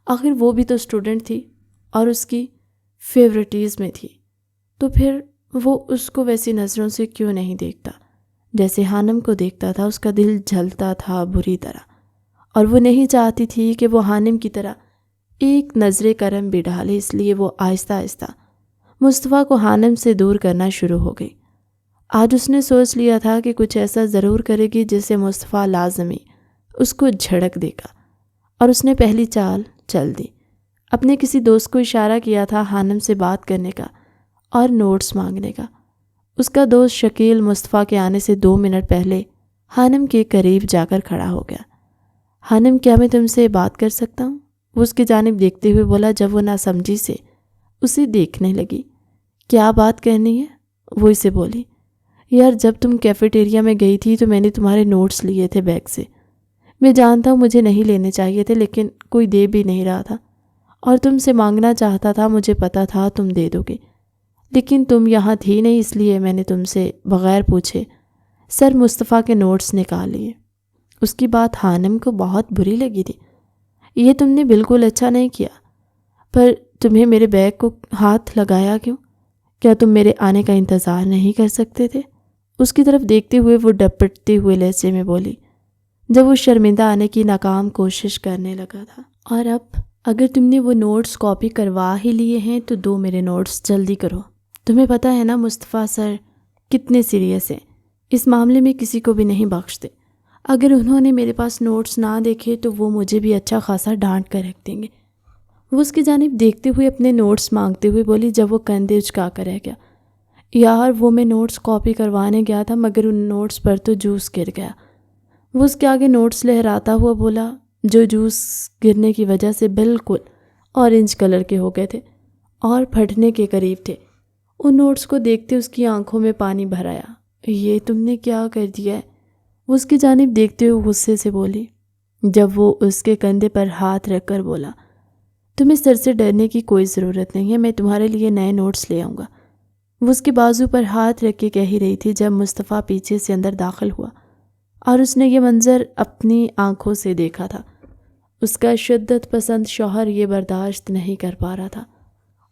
آخر وہ بھی تو اسٹوڈنٹ تھی اور اس کی فیورٹیز میں تھی، تو پھر وہ اس کو ویسی نظروں سے کیوں نہیں دیکھتا جیسے خانم کو دیکھتا تھا۔ اس کا دل جلتا تھا بری طرح، اور وہ نہیں چاہتی تھی کہ وہ خانم کی طرح ایک نظر کرم بھی ڈالے، اس لیے وہ آہستہ آہستہ مصطفیٰ کو خانم سے دور کرنا شروع ہو گئی۔ آج اس نے سوچ لیا تھا کہ کچھ ایسا ضرور کرے گی جس سے مصطفیٰ لازمی اس کو جھڑک دے گا، اور اس نے پہلی چال چل دی۔ اپنے کسی دوست کو اشارہ کیا تھا خانم سے بات کرنے کا اور نوٹس مانگنے کا۔ اس کا دوست شکیل مصطفیٰ کے آنے سے 2 منٹ پہلے خانم کے قریب جا کر کھڑا ہو گیا۔ خانم، کیا میں تم سے بات کر سکتا ہوں؟ وہ اس کی جانب دیکھتے ہوئے بولا، جب وہ ناسمجھی سے اسے دیکھنے لگی۔ کیا بات کرنی ہے؟ وہ اسے بولی۔ یار جب تم کیفیٹیریا میں گئی تھی تو میں نے تمہارے نوٹس لیے تھے بیگ سے۔ میں جانتا ہوں مجھے نہیں لینے چاہیے تھے، لیکن کوئی دے بھی نہیں رہا تھا اور تم سے مانگنا چاہتا تھا، مجھے پتا تھا تم دے دو گے، لیکن تم یہاں تھی نہیں، اس لیے میں نے تم سے بغیر پوچھے سر مصطفیٰ کے نوٹس نکال لیے۔ اس کی بات خانم کو بہت بری لگی تھی۔ یہ تم نے بالکل اچھا نہیں کیا، پر تمہیں میرے بیگ کو ہاتھ لگایا کیوں؟ کیا تم میرے آنے کا انتظار نہیں کر سکتے تھے؟ اس کی طرف دیکھتے ہوئے وہ ڈپٹتے ہوئے لہجے میں بولی، جب وہ شرمندہ آنے کی ناکام کوشش کرنے لگا تھا۔ اور اب اگر تم نے وہ نوٹس کاپی کروا ہی لیے ہیں تو 2 میرے نوٹس جلدی کرو۔ تمہیں پتہ ہے نا مصطفیٰ سر کتنے سیریس ہیں، اس معاملے میں کسی کو بھی نہیں بخشتے۔ اگر انہوں نے میرے پاس نوٹس نہ دیکھے تو وہ مجھے بھی اچھا خاصا ڈانٹ کر رکھ دیں گے۔ وہ اس کی جانب دیکھتے ہوئے اپنے نوٹس مانگتے ہوئے بولی، جب وہ کندھے اچکا کر رہ گیا۔ یار وہ میں نوٹس کاپی کروانے گیا تھا، مگر ان نوٹس پر تو جوس گر گیا۔ وہ اس کے آگے نوٹس لہراتا ہوا بولا، جو جوس گرنے کی وجہ سے بالکل اورنج کلر کے ہو گئے تھے اور پھٹنے کے قریب تھے۔ ان نوٹس کو دیکھتے اس کی آنکھوں میں پانی بھر آیا۔ یہ تم نے کیا کر دیا ہے؟ وہ اس کی جانب دیکھتے ہوئے غصے سے بولی۔ جب وہ اس کے کندھے پر ہاتھ رکھ کر بولا، تمہیں سر سے ڈرنے کی کوئی ضرورت نہیں ہے، میں تمہارے لیے نئے نوٹس لے آؤں گا۔ وہ اس کے بازو پر ہاتھ رکھ کے کہہ ہی رہی تھی جب مصطفیٰ پیچھے سے اندر داخل ہوا اور اس نے یہ منظر اپنی آنکھوں سے دیکھا تھا۔ اس کا شدت پسند شوہر یہ برداشت نہیں کر پا رہا تھا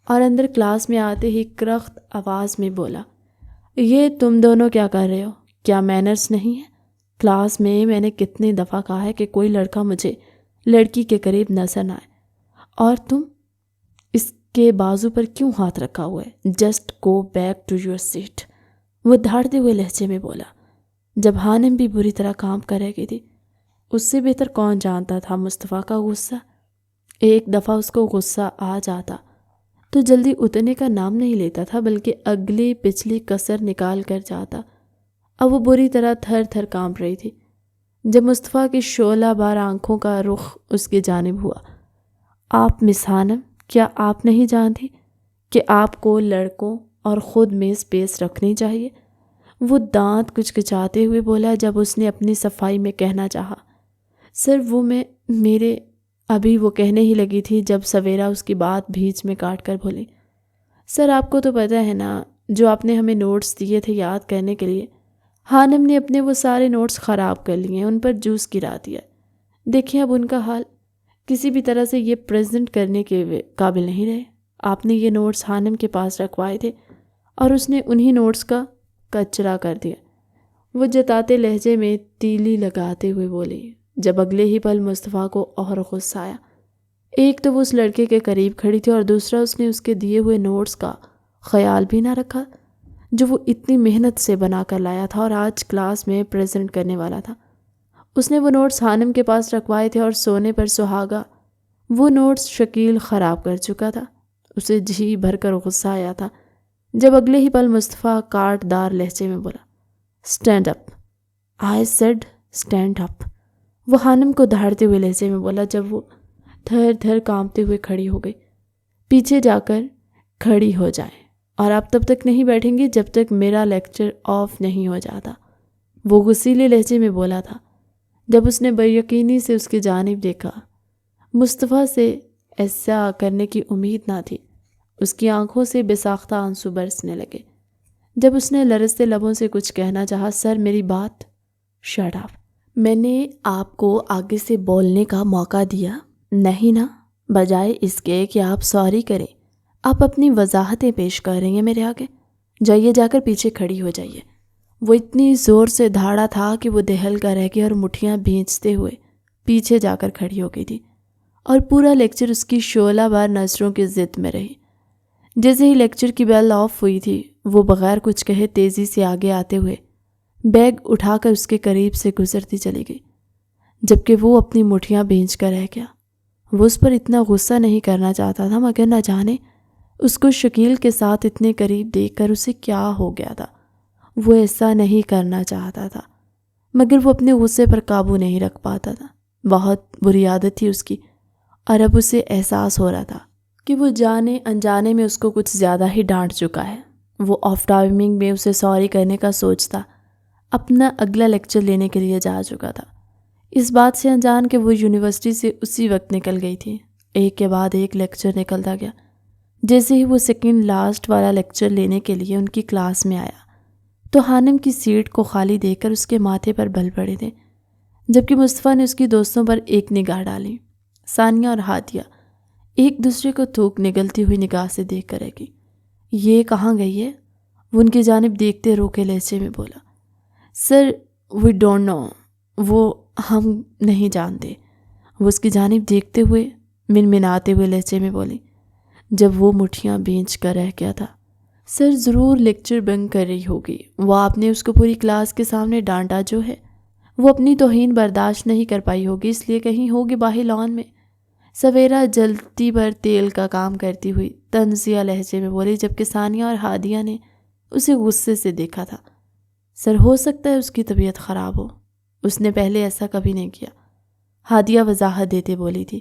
اور اندر کلاس میں آتے ہی کرخت آواز میں بولا، یہ تم دونوں کیا کر رہے ہو؟ کیا مینرز نہیں ہے؟ کلاس میں نے کتنی دفعہ کہا ہے کہ کوئی لڑکا مجھے لڑکی کے قریب نظر نہ آئے، اور تم اس کے بازو پر کیوں ہاتھ رکھا ہوا ہے؟ Just go back to your seat, وہ دھاڑتے ہوئے لہجے میں بولا۔ جب ہانم بھی بری طرح کام کر رہی تھی، اس سے بہتر کون جانتا تھا مصطفیٰ کا غصہ؟ ایک دفعہ اس کو غصہ آ جاتا تو جلدی اترنے کا نام نہیں لیتا تھا، بلکہ اگلی پچھلی کسر نکال کر جاتا۔ اب وہ بری طرح تھر تھر کانپ رہی تھی جب مصطفیٰ کی شعلہ بار آنکھوں کا رخ اس کی جانب ہوا۔ آپ مس ہانم، کیا آپ نہیں جانتی کہ آپ کو لڑکوں اور خود میں اسپیس رکھنی چاہیے؟ وہ دانت کچکچاتے ہوئے بولا جب اس نے اپنی صفائی میں کہنا چاہا۔ سر وہ میرے ابھی وہ کہنے ہی لگی تھی جب سویرا اس کی بات بیچ میں کاٹ کر بولی، سر آپ کو تو پتہ ہے نا جو آپ نے ہمیں نوٹس دیے تھے یاد کرنے کے لیے، ہانم نے اپنے وہ سارے نوٹس خراب کر لیے ہیں، ان پر جوس گرا دیا۔ دیکھیں اب ان کا حال، کسی بھی طرح سے یہ پریزنٹ کرنے کے قابل نہیں رہے۔ آپ نے یہ نوٹس ہانم کے پاس رکھوائے تھے اور اس نے انہی نوٹس کا کچرا کر دیا، وہ جتاتے لہجے میں تیلی لگاتے ہوئے بولی، جب اگلے ہی پل مصطفیٰ کو اور غصہ آیا۔ ایک تو وہ اس لڑکے کے قریب کھڑی تھی اور دوسرا اس نے اس کے دیے ہوئے نوٹس کا خیال بھی نہ رکھا جو وہ اتنی محنت سے بنا کر لایا تھا اور آج کلاس میں پریزنٹ کرنے والا تھا۔ اس نے وہ نوٹس ہانم کے پاس رکھوائے تھے اور سونے پر سہاگا وہ نوٹس شکیل خراب کر چکا تھا۔ اسے جی بھر کر غصہ آیا تھا جب اگلے ہی پل مصطفیٰ کاٹ دار لہجے میں بولا، stand up, I said stand up. وہ ہانم کو دھاڑتے ہوئے لہجے میں بولا جب وہ تھر تھر کانپتے ہوئے کھڑی ہو گئی۔ پیچھے جا کر کھڑی ہو جائیں اور آپ تب تک نہیں بیٹھیں گی جب تک میرا لیکچر آف نہیں ہو جاتا، وہ غصیلے لہجے میں بولا تھا جب اس نے بے یقینی سے اس کی جانب دیکھا۔ مصطفیٰ سے ایسا کرنے کی امید نہ تھی۔ اس کی آنکھوں سے بے ساختہ آنسو برسنے لگے جب اس نے لرزتے لبوں سے کچھ کہنا چاہا۔ سر میری بات، شٹ اپ، میں نے آپ کو آگے سے بولنے کا موقع دیا نہیں نا؟ بجائے اس کے کہ آپ سوری کریں، آپ اپنی وضاحتیں پیش کر رہی ہیں میرے آگے۔ جائیے، جا کر پیچھے کھڑی ہو جائیے۔ وہ اتنی زور سے دھاڑا تھا کہ وہ دہل کر رہ گئی اور مٹھیاں بھینچتے ہوئے پیچھے جا کر کھڑی ہو گئی تھی اور پورا لیکچر اس کی شعلہ بار نظروں کی زد میں رہی۔ جیسے ہی لیکچر کی بیل آف ہوئی تھی، وہ بغیر کچھ کہے تیزی سے آگے آتے ہوئے بیگ اٹھا کر اس کے قریب سے گزرتی چلی گئی، جبکہ وہ اپنی مٹھیاں بھینچ کر رہ گیا۔ وہ اس پر اتنا غصہ نہیں کرنا چاہتا تھا، مگر نہ جانے اس کو شکیل کے ساتھ اتنے قریب دیکھ کر اسے کیا ہو گیا تھا۔ وہ ایسا نہیں کرنا چاہتا تھا، مگر وہ اپنے غصے پر قابو نہیں رکھ پاتا تھا۔ بہت بری عادت تھی اس کی، اور اب اسے احساس ہو رہا تھا کہ وہ جانے انجانے میں اس کو کچھ زیادہ ہی ڈانٹ چکا ہے۔ وہ آف ٹائمنگ میں اسے سوری کرنے کا سوچتا اپنا اگلا لیکچر لینے کے لیے جا چکا تھا، اس بات سے انجان کہ وہ یونیورسٹی سے اسی وقت نکل گئی تھی۔ ایک کے بعد ایک لیکچر نکلتا گیا۔ جیسے ہی وہ سیکنڈ لاسٹ والا لیکچر لینے کے لیے ان کی کلاس میں آیا تو ہانم کی سیٹ کو خالی دیکھ کر اس کے ماتھے پر بل پڑے تھے، جبکہ مصطفیٰ نے اس کی دوستوں پر ایک نگاہ ڈالی۔ ثانیہ اور ہادیہ ایک دوسرے کو تھوک نگلتی ہوئی نگاہ سے دیکھ کر رہ گئی۔ یہ کہاں گئی ہے؟ وہ ان کی جانب دیکھتے روکے لہجے میں بولا، سر وی ڈونٹ نو، وہ ہم نہیں جانتے۔ وہ اس کی جانب دیکھتے ہوئے منمناتے ہوئے لہجے میں بولی جب وہ مٹھیاں بھینچ کر رہ گیا تھا، سر ضرور لیکچر بنک کر رہی ہوگی۔ وہ آپ نے اس کو پوری کلاس کے سامنے ڈانٹا جو ہے، وہ اپنی توہین برداشت نہیں کر پائی ہوگی، اس لیے کہیں ہوگی باہر لان میں۔ سویرا جلتی پر تیل کا کام کرتی ہوئی طنزیہ لہجے میں بولی، جبکہ ثانیہ اور ہادیہ نے اسے غصے سے دیکھا تھا۔ سر ہو سکتا ہے اس کی طبیعت خراب ہو، اس نے پہلے ایسا کبھی نہیں کیا، ہادیہ وضاحت دیتے بولی تھی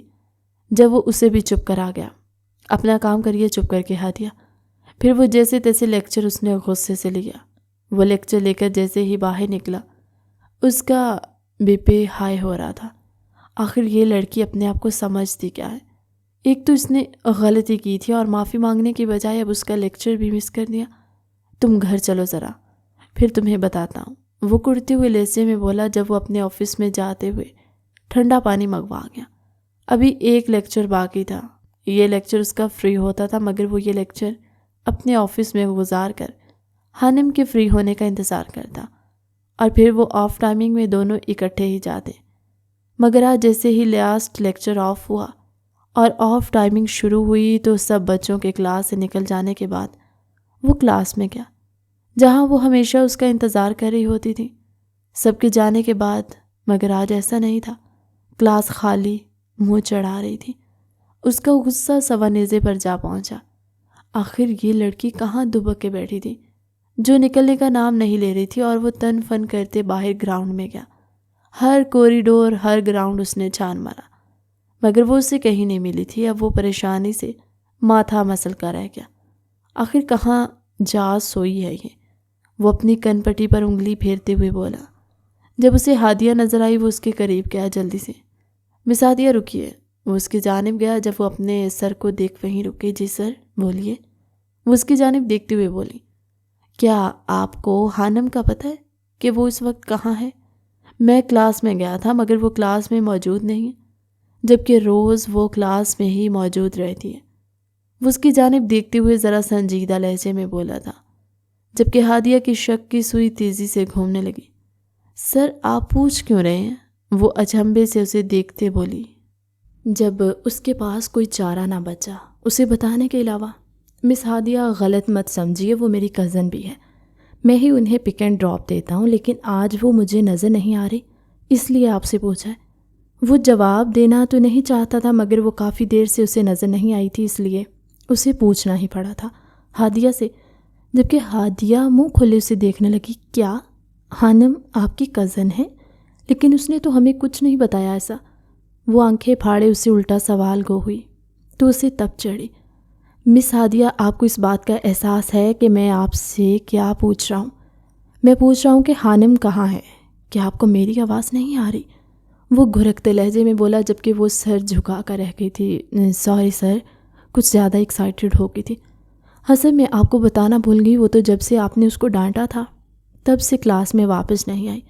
جب وہ اسے بھی چپ کرا گیا۔ اپنا کام کریے چپ کر کے ہادیہ۔ پھر وہ جیسے تیسے لیکچر اس نے غصے سے لیا۔ وہ لیکچر لے کر جیسے ہی باہر نکلا، اس کا بی پی ہائی ہو رہا تھا آخر یہ لڑکی اپنے آپ کو سمجھتی کیا ہے؟ ایک تو اس نے غلطی کی تھی اور معافی مانگنے کی بجائے اب اس کا لیکچر بھی مس کر دیا۔ تم گھر چلو ذرا، پھر تمہیں بتاتا ہوں، وہ کرتے ہوئے لہجے میں بولا جب وہ اپنے آفس میں جاتے ہوئے ٹھنڈا پانی منگوا گیا۔ ابھی ایک لیکچر باقی تھا۔ یہ لیکچر اس کا فری ہوتا تھا، مگر وہ یہ لیکچر اپنے آفس میں گزار کر حانم کے فری ہونے کا انتظار کرتا، اور پھر وہ آف ٹائمنگ میں دونوں اکٹھے ہی جاتے۔ مگر آج جیسے ہی لاسٹ لیکچر آف ہوا اور آف ٹائمنگ شروع ہوئی تو سب بچوں کے کلاس سے نکل جانے کے بعد وہ کلاس میں گیا، جہاں وہ ہمیشہ اس کا انتظار کر رہی ہوتی تھی۔ سب کے جانے کے بعد، مگر آج ایسا نہیں تھا۔ کلاس خالی، منہ چڑھا رہی تھی۔ اس کا غصہ سوانیزے پر جا پہنچا۔ آخر یہ لڑکی کہاں دبک کے بیٹھی تھی جو نکلنے کا نام نہیں لے رہی تھی، اور وہ تن فن کرتے باہر گراؤنڈ میں گیا۔ ہر کوریڈور، ہر گراؤنڈ اس نے چھان مارا، مگر وہ اسے کہیں نہیں ملی تھی۔ اب وہ پریشانی سے ماتھا مسل کر رہ گیا۔ آخر کہاں جا سوئی ہے یہ؟ وہ اپنی کن پٹی پر انگلی پھیرتے ہوئے بولا۔ جب اسے ہادیہ نظر آئی وہ اس کے قریب گیا جلدی سے۔ مس ہادیہ رکیے۔ وہ اس کی جانب گیا۔ جب وہ اپنے سر کو دیکھ وہیں رکے۔ جی سر، بولیے۔ وہ اس کی جانب دیکھتے ہوئے بولی، کیا آپ کو حانم کا پتہ ہے کہ وہ اس وقت کہاں ہے؟ میں کلاس میں گیا تھا، مگر وہ کلاس میں موجود نہیں ہے، جبکہ روز وہ کلاس میں ہی موجود رہتی ہے۔ وہ اس کی جانب دیکھتے ہوئے ذرا سنجیدہ لہجے میں بولا تھا، جبکہ ہادیہ کی شک کی سوئی تیزی سے گھومنے لگی۔ سر، آپ پوچھ کیوں رہے ہیں؟ وہ اچنبھے سے اسے دیکھتے بولی۔ جب اس کے پاس کوئی چارہ نہ بچا اسے بتانے کے علاوہ۔ مس ہادیہ، غلط مت سمجھیے، وہ میری کزن بھی ہے، میں ہی انہیں پک اینڈ ڈراپ دیتا ہوں، لیکن آج وہ مجھے نظر نہیں آ رہی، اس لیے آپ سے پوچھا ہے۔ وہ جواب دینا تو نہیں چاہتا تھا، مگر وہ کافی دیر سے اسے نظر نہیں آئی تھی، اس لیے اسے پوچھنا ہی پڑا تھا ہادیہ سے، جبکہ ہادیہ منہ کھلے اسے دیکھنے لگی۔ کیا حانم آپ کی کزن ہے؟ لیکن اس نے تو ہمیں کچھ نہیں بتایا ایسا۔ وہ آنکھیں پھاڑے اسے الٹا سوال گو ہوئی تو اسے تب چڑھی۔ مس ہادیہ، آپ کو اس بات کا احساس ہے کہ میں آپ سے کیا پوچھ رہا ہوں؟ میں پوچھ رہا ہوں کہ حانم کہاں ہے؟ کیا آپ کو میری آواز نہیں آ رہی؟ وہ گھرکتے لہجے میں بولا، جبکہ وہ سر جھکا کر رہ گئی تھی۔ سوری سر، کچھ زیادہ ایکسائٹڈ ہو گئی تھی۔ ہاں سر، میں آپ کو بتانا بھول گئی، وہ تو جب سے آپ نے اس کو ڈانٹا تھا تب سے کلاس میں واپس نہیں آئی،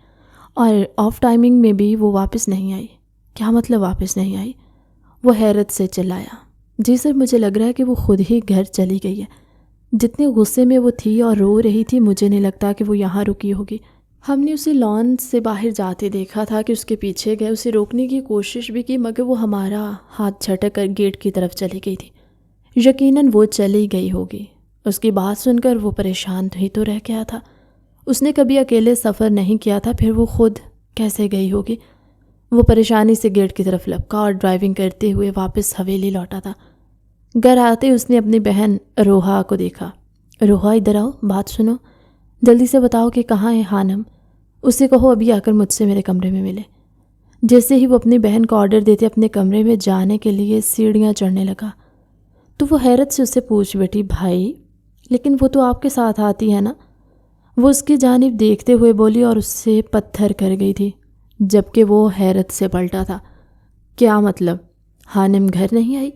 اور آف ٹائمنگ میں بھی وہ واپس نہیں آئی۔ کیا مطلب واپس نہیں آئی؟ وہ حیرت سے چلایا۔ جی سر، مجھے لگ رہا ہے کہ وہ خود ہی گھر چلی گئی ہے۔ جتنے غصے میں وہ تھی اور رو رہی تھی، مجھے نہیں لگتا کہ وہ یہاں رکی ہوگی۔ ہم نے اسے لان سے باہر جاتے دیکھا تھا کہ اس کے پیچھے گئے، اسے روکنے کی کوشش بھی کی، مگر وہ ہمارا ہاتھ جھٹک کر گیٹ کی طرف چلی گئی تھی۔ یقیناً وہ چلی گئی ہوگی۔ اس کی بات سن کر وہ پریشان ہی تو رہ گیا تھا۔ اس نے کبھی اکیلے سفر نہیں کیا تھا، پھر وہ خود کیسے گئی ہوگی؟ وہ پریشانی سے گیٹ کی طرف لپکا اور ڈرائیونگ کرتے ہوئے واپس حویلی لوٹا تھا۔ گھر آتے اس نے اپنی بہن روحا کو دیکھا۔ روحا، ادھر آؤ، بات سنو، جلدی سے بتاؤ کہ کہاں ہے حانم؟ اسے کہو ابھی آ کر مجھ سے میرے کمرے میں ملے۔ جیسے ہی وہ اپنی بہن کو آرڈر دیتے اپنے کمرے میں جانے کے لیے سیڑھیاں چڑھنے لگا تو وہ حیرت سے اسے پوچھ بیٹھی، بھائی لیکن وہ تو آپ کے ساتھ آتی ہے نا؟ وہ اس کی جانب دیکھتے ہوئے بولی اور اس سے پتھر کر گئی تھی، جبکہ وہ حیرت سے پلٹا تھا۔ کیا مطلب؟ حانم گھر نہیں آئی؟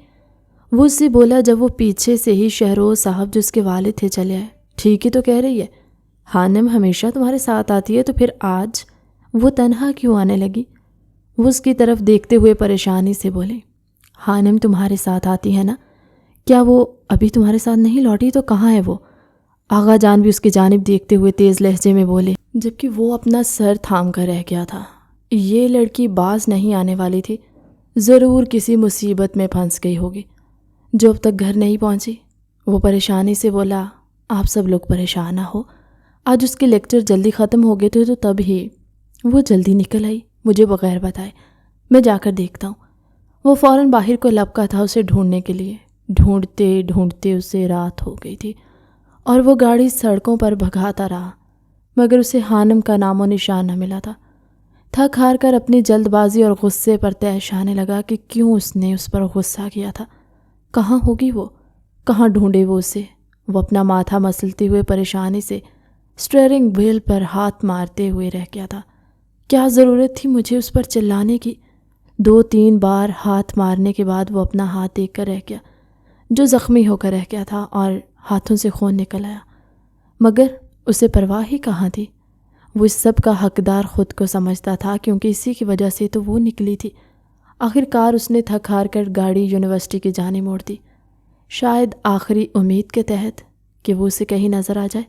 وہ اس سے بولا جب وہ پیچھے سے ہی شہروز صاحب جو اس کے والد تھے چلے آئے۔ ٹھیک ہی تو کہہ رہی ہے، حانم ہمیشہ تمہارے ساتھ آتی ہے، تو پھر آج وہ تنہا کیوں آنے لگی؟ وہ اس کی طرف دیکھتے ہوئے پریشانی سے بولے، حانم تمہارے ساتھ آتی ہے نا؟ کیا وہ ابھی تمہارے ساتھ نہیں لوٹی؟ تو کہاں ہے وہ؟ آغا جان بھی اس کی جانب دیکھتے ہوئے تیز لہجے میں بولے، جبکہ وہ اپنا سر تھام کر رہ گیا تھا۔ یہ لڑکی باز نہیں آنے والی تھی، ضرور کسی مصیبت میں پھنس گئی ہوگی جو اب تک گھر نہیں پہنچی۔ وہ پریشانی سے بولا، آپ سب لوگ پریشان نہ ہو، آج اس کے لیکچر جلدی ختم ہو گئے تھے تو تب ہی وہ جلدی نکل آئی مجھے بغیر بتائے۔ میں جا کر دیکھتا ہوں۔ وہ فوراً باہر کو لپکا تھا اسے ڈھونڈنے کے لیے۔ ڈھونڈتے ڈھونڈتے اسے رات ہو گئی تھی اور وہ گاڑی سڑکوں پر بھگاتا رہا، مگر اسے حانم کا نام و نشان نہ ملا تھا۔ تھک ہار کر اپنی جلد بازی اور غصے پر طیش آنے لگا کہ کیوں اس نے اس پر غصہ کیا تھا۔ کہاں ہوگی وہ؟ کہاں ڈھونڈے وہ اسے؟ وہ اپنا ماتھا مسلتے ہوئے پریشانی سے اسٹیئرنگ وہیل پر ہاتھ مارتے ہوئے رہ گیا تھا۔ کیا ضرورت تھی مجھے اس پر چلانے کی؟ 2-3 بار ہاتھ مارنے کے بعد وہ اپنا ہاتھ دیکھ کر رہ گیا جو زخمی ہو کر رہ گیا تھا اور ہاتھوں سے خون نکل آیا، مگر اسے پرواہ ہی کہاں تھی۔ وہ اس سب کا حقدار خود کو سمجھتا تھا، کیونکہ اسی کی وجہ سے تو وہ نکلی تھی۔ آخر کار اس نے تھک ہار کر گاڑی یونیورسٹی کی جانب موڑ دی، شاید آخری امید کے تحت کہ وہ اسے کہیں نظر آ جائے۔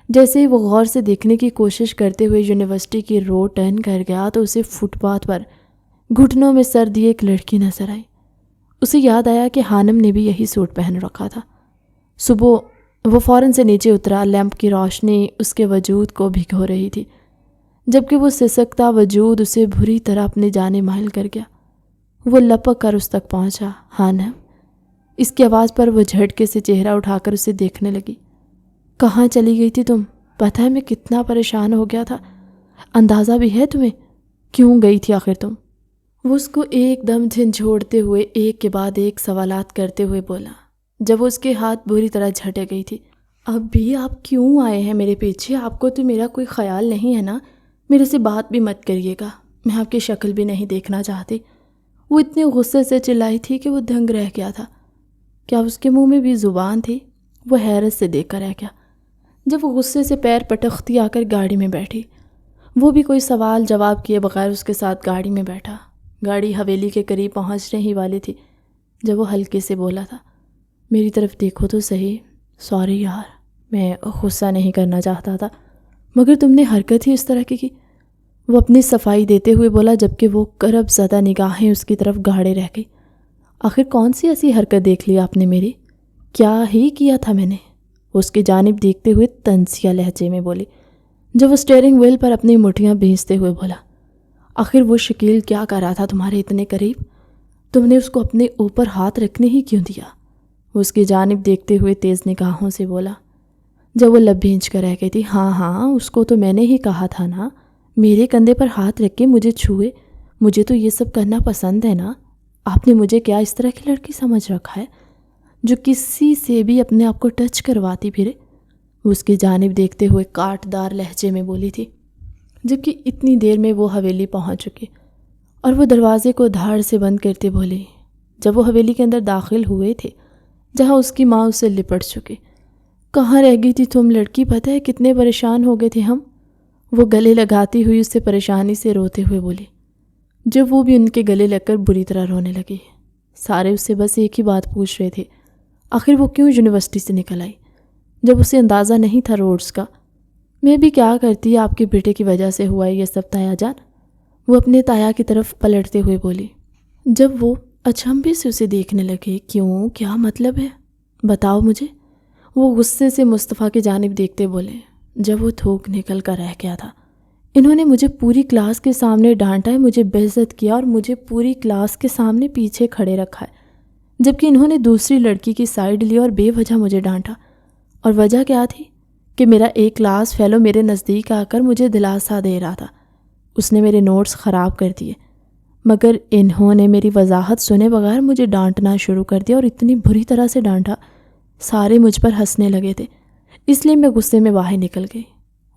جیسے ہی وہ غور سے دیکھنے کی کوشش کرتے ہوئے یونیورسٹی کی روڈ ٹرن کر گیا تو اسے فٹ پاتھ پر گھٹنوں میں سر دیے ایک لڑکی نظر آئی۔ اسے یاد آیا کہ حانم نے بھی یہی سوٹ پہن رکھا تھا۔ صبح وہ فوراً سے نیچے اترا، لیمپ کی روشنی اس کے وجود کو بھگو رہی تھی، جبکہ وہ سسکتا وجود اسے بری طرح اپنی جانب مائل کر گیا۔ وہ لپک کر اس تک پہنچا۔ حانم، اس کی آواز پر وہ جھٹکے سے چہرہ اٹھا کر اسے دیکھنے لگی۔ کہاں چلی گئی تھی تم؟ پتہ ہے میں کتنا پریشان ہو گیا تھا، اندازہ بھی ہے تمہیں؟ کیوں گئی تھی آخر تم؟ وہ اس کو ایک دم جھنجھوڑتے ہوئے ایک کے بعد ایک سوالات کرتے ہوئے بولا، جب وہ اس کے ہاتھ بری طرح جھٹک گئی تھی۔ اب بھی آپ کیوں آئے ہیں میرے پیچھے؟ آپ کو تو میرا کوئی خیال نہیں ہے نا؟ میرے سے بات بھی مت کریے گا، میں آپ کی شکل بھی نہیں دیکھنا چاہتی۔ وہ اتنے غصے سے چلائی تھی کہ وہ دنگ رہ گیا تھا۔ کیا اس کے منہ میں بھی زبان تھی؟ وہ حیرت سے دیکھ کر رہ گیا۔ جب وہ غصے سے پیر پٹختی آ کر گاڑی میں بیٹھی، وہ بھی کوئی سوال جواب کیے بغیر اس کے ساتھ گاڑی میں بیٹھا۔ گاڑی حویلی کے قریب پہنچنے ہی والی تھی جب وہ ہلکے سے بولا تھا، میری طرف دیکھو تو صحیح۔ سوری یار، میں غصہ نہیں کرنا چاہتا تھا، مگر تم نے حرکت ہی اس طرح کی۔ وہ اپنی صفائی دیتے ہوئے بولا، جبکہ وہ کرب زدہ نگاہیں اس کی طرف گاڑے رہ گئی۔ آخر کون سی ایسی حرکت دیکھ لی آپ نے میری؟ کیا ہی کیا تھا میں نے؟ اس کی جانب دیکھتے ہوئے طنزیہ لہجے میں بولی، جب وہ اسٹیئرنگ وہیل پر اپنی مٹھیاں بھیجتے ہوئے بولا، آخر وہ شکیل کیا کر رہا تھا تمہارے اتنے قریب؟ تم نے اس کو اپنے اوپر ہاتھ رکھنے ہی کیوں دیا؟ وہ اس کی جانب دیکھتے ہوئے تیز نگاہوں سے بولا، جب وہ لب بھینچ کر رہ گئی تھی، ہاں اس کو تو میں نے ہی کہا تھا نا، میرے کندھے پر ہاتھ رکھ کے مجھے چھوئے، مجھے تو یہ سب کرنا پسند ہے نا۔ آپ نے مجھے کیا اس طرح کی لڑکی سمجھ رکھا ہے جو کسی سے بھی اپنے آپ کو ٹچ کرواتی پھرے؟ وہ اس کی جانب دیکھتے ہوئے کاٹ دار لہجے میں بولی تھی، جبکہ اتنی دیر میں وہ حویلی پہنچ چکی اور وہ دروازے کو دھاڑ سے بند کرتے بولی۔ جب وہ حویلی کے اندر داخل ہوئے تھے جہاں اس کی ماں اسے لپٹ چکی، کہاں رہ گئی تھی تم لڑکی؟ پتہ ہے کتنے پریشان ہو گئے تھے ہم۔ وہ گلے لگاتی ہوئی اس سے پریشانی سے روتے ہوئے بولی، جب وہ بھی ان کے گلے لگ کر بری طرح رونے لگی۔ سارے اس سے بس ایک ہی بات پوچھ رہے تھے، آخر وہ کیوں یونیورسٹی سے نکل آئی جب اسے اندازہ نہیں تھا روڈز کا؟ میں بھی کیا کرتی، آپ کے بیٹے کی وجہ سے ہوا ہے یہ سب تایا جان۔ وہ اپنے تایا کی طرف پلٹتے ہوئے بولی، جب وہ اچنبھے سے اسے دیکھنے لگے، کیوں؟ کیا مطلب ہے؟ بتاؤ مجھے۔ وہ غصے سے مصطفیٰ کی جانب دیکھتے بولے، جب وہ تھوک نکل کر رہ گیا تھا، انہوں نے مجھے پوری کلاس کے سامنے ڈانٹا ہے، مجھے بے عزت کیا اور مجھے پوری کلاس کے سامنے پیچھے کھڑے رکھا ہے، جبکہ انہوں نے دوسری لڑکی کی سائیڈ لی اور بے وجہ مجھے ڈانٹا۔ اور وجہ کیا تھی؟ کہ میرا ایک کلاس فیلو میرے نزدیک آ کر مجھے دلاسا دے رہا تھا، اس نے میرے نوٹس خراب کر دیے، مگر انہوں نے میری وضاحت سنے بغیر مجھے ڈانٹنا شروع کر دیا اور اتنی بری طرح سے ڈانٹا، سارے مجھ پر ہنسنے لگے تھے، اس لیے میں غصے میں باہر نکل گئی۔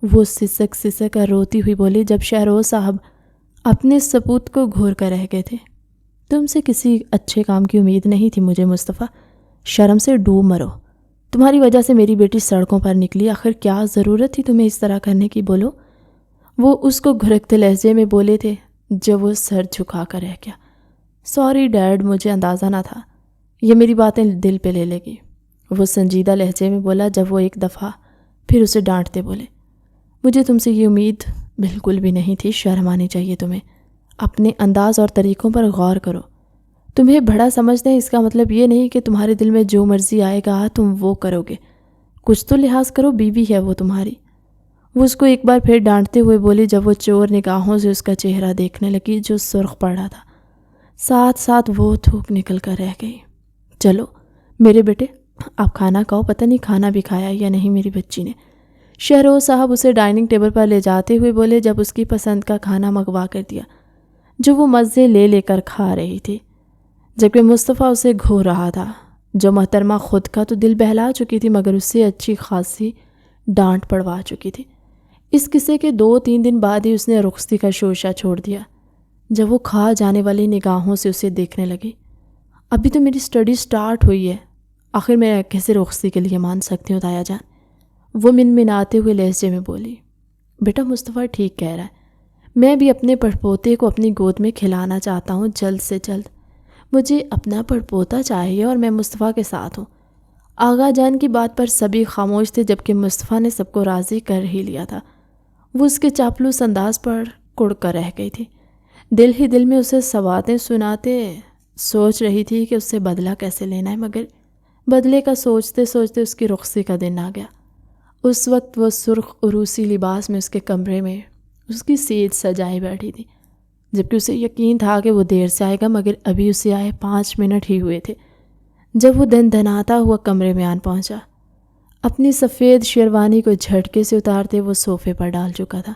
وہ سسک کر روتی ہوئی بولی، جب شہروز صاحب اپنے سپوت کو گھور کر رہ گئے تھے۔ تم سے کسی اچھے کام کی امید نہیں تھی مجھے مصطفیٰ، شرم سے ڈوب مرو، تمہاری وجہ سے میری بیٹی سڑکوں پر نکلی، آخر کیا ضرورت تھی تمہیں اس طرح کرنے کی؟ بولو۔ وہ اس کو گھرکتے لہجے میں بولے تھے جب وہ سر جھکا کر رہ گیا، سوری ڈیڈ، مجھے اندازہ نہ تھا، یہ میری باتیں دل پہ لے لگی۔ وہ سنجیدہ لہجے میں بولا، جب وہ ایک دفعہ پھر اسے ڈانٹتے بولے، مجھے تم سے یہ امید بالکل بھی نہیں تھی، شرم آنی چاہیے تمہیں، اپنے انداز اور طریقوں پر غور کرو، تمہیں بڑا سمجھتے ہیں اس کا مطلب یہ نہیں کہ تمہارے دل میں جو مرضی آئے گا تم وہ کرو گے، کچھ تو لحاظ کرو، بیوی ہے وہ تمہاری۔ وہ اس کو ایک بار پھر ڈانٹتے ہوئے بولی، جب وہ چور نگاہوں سے اس کا چہرہ دیکھنے لگی جو سرخ پڑ رہا تھا، ساتھ ساتھ وہ تھوک نکل کر رہ گئی۔ چلو میرے بیٹے، آپ کھانا کھاؤ، پتہ نہیں کھانا بھی کھایا یا نہیں میری بچی نے۔ شہروز صاحب اسے ڈائننگ ٹیبل پر لے جاتے ہوئے بولے، جب اس کی پسند کا کھانا منگوا کر دیا جو وہ مزے لے کر کھا رہی تھی، جبکہ مصطفیٰ اسے گھو رہا تھا، جو محترمہ خود کا تو دل بہلا چکی تھی مگر اس سے اچھی خاصی ڈانٹ پڑوا چکی تھی۔ اس قصے کے 2-3 دن بعد ہی اس نے رخصتی کا شوشہ چھوڑ دیا، جب وہ کھا جانے والی نگاہوں سے اسے دیکھنے لگی۔ ابھی تو میری اسٹڈی سٹارٹ ہوئی ہے، آخر میں کیسے رخصتی کے لیے مان سکتی ہوں تایا جان؟ وہ منمناتے ہوئے لہجے میں بولی۔ بیٹا مصطفیٰ ٹھیک کہہ رہا ہے، میں بھی اپنے پڑپوتے کو اپنی گود میں کھلانا چاہتا ہوں جلد سے جلد۔ مجھے اپنا پڑپوتا چاہیے اور میں مصطفیٰ کے ساتھ ہوں۔ آغا جان کی بات پر سبھی خاموش تھے، جبکہ مصطفیٰ نے سب کو راضی کر ہی لیا تھا۔ وہ اس کے چاپلوس انداز پر کڑ کر رہ گئی تھی۔ دل ہی دل میں اسے سواتیں سناتے سوچ رہی تھی کہ اس سے بدلہ کیسے لینا ہے، مگر بدلے کا سوچتے سوچتے اس کی رخصتی کا دن آ گیا۔ اس وقت وہ سرخ عروسی لباس میں اس کے کمرے میں اس کی سیج سجائے بیٹھی تھی، جبکہ اسے یقین تھا کہ وہ دیر سے آئے گا، مگر ابھی اسے آئے 5 منٹ ہی ہوئے تھے جب وہ دندناتا ہوا کمرے میں آن پہنچا۔ اپنی سفید شیروانی کو جھٹکے سے اتارتے وہ صوفے پر ڈال چکا تھا،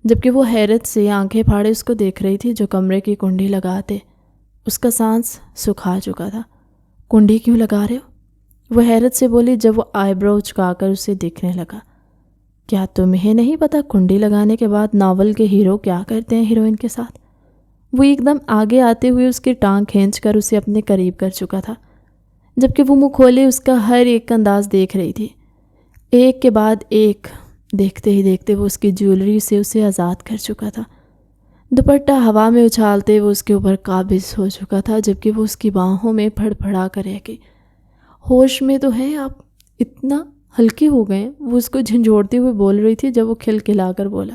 جبکہ وہ حیرت سے آنکھیں پھاڑے اس کو دیکھ رہی تھی جو کمرے کی کنڈی لگاتے اس کا سانس سکھا چکا تھا۔ کنڈی کیوں لگا رہے ہو؟ وہ حیرت سے بولی جب وہ آئی برو چکا کر اسے دیکھنے لگا۔ کیا تمہیں نہیں پتا کنڈی لگانے کے بعد ناول کے ہیرو کیا کرتے ہیں ہیروئن کے ساتھ؟ وہ ایک دم آگے آتے ہوئے اس کی ٹانگ کھینچ کر اسے اپنے قریب کر چکا تھا، جبکہ وہ منہ کھولے اس کا ہر ایک انداز دیکھ رہی تھی۔ ایک کے بعد ایک دیکھتے ہی دیکھتے وہ اس کی جیولری سے اسے آزاد کر چکا تھا۔ دوپٹہ ہوا میں اچھالتے وہ اس کے اوپر قابض ہو چکا تھا، جبکہ وہ اس کی باہوں میں پھڑ پھڑا کر رہ گئی۔ ہوش میں تو ہیں آپ؟ اتنا ہلکے ہو گئے؟ وہ اس کو جھنجھوڑتے ہوئے بول رہی تھی جب وہ کھلکھلا کر بولا،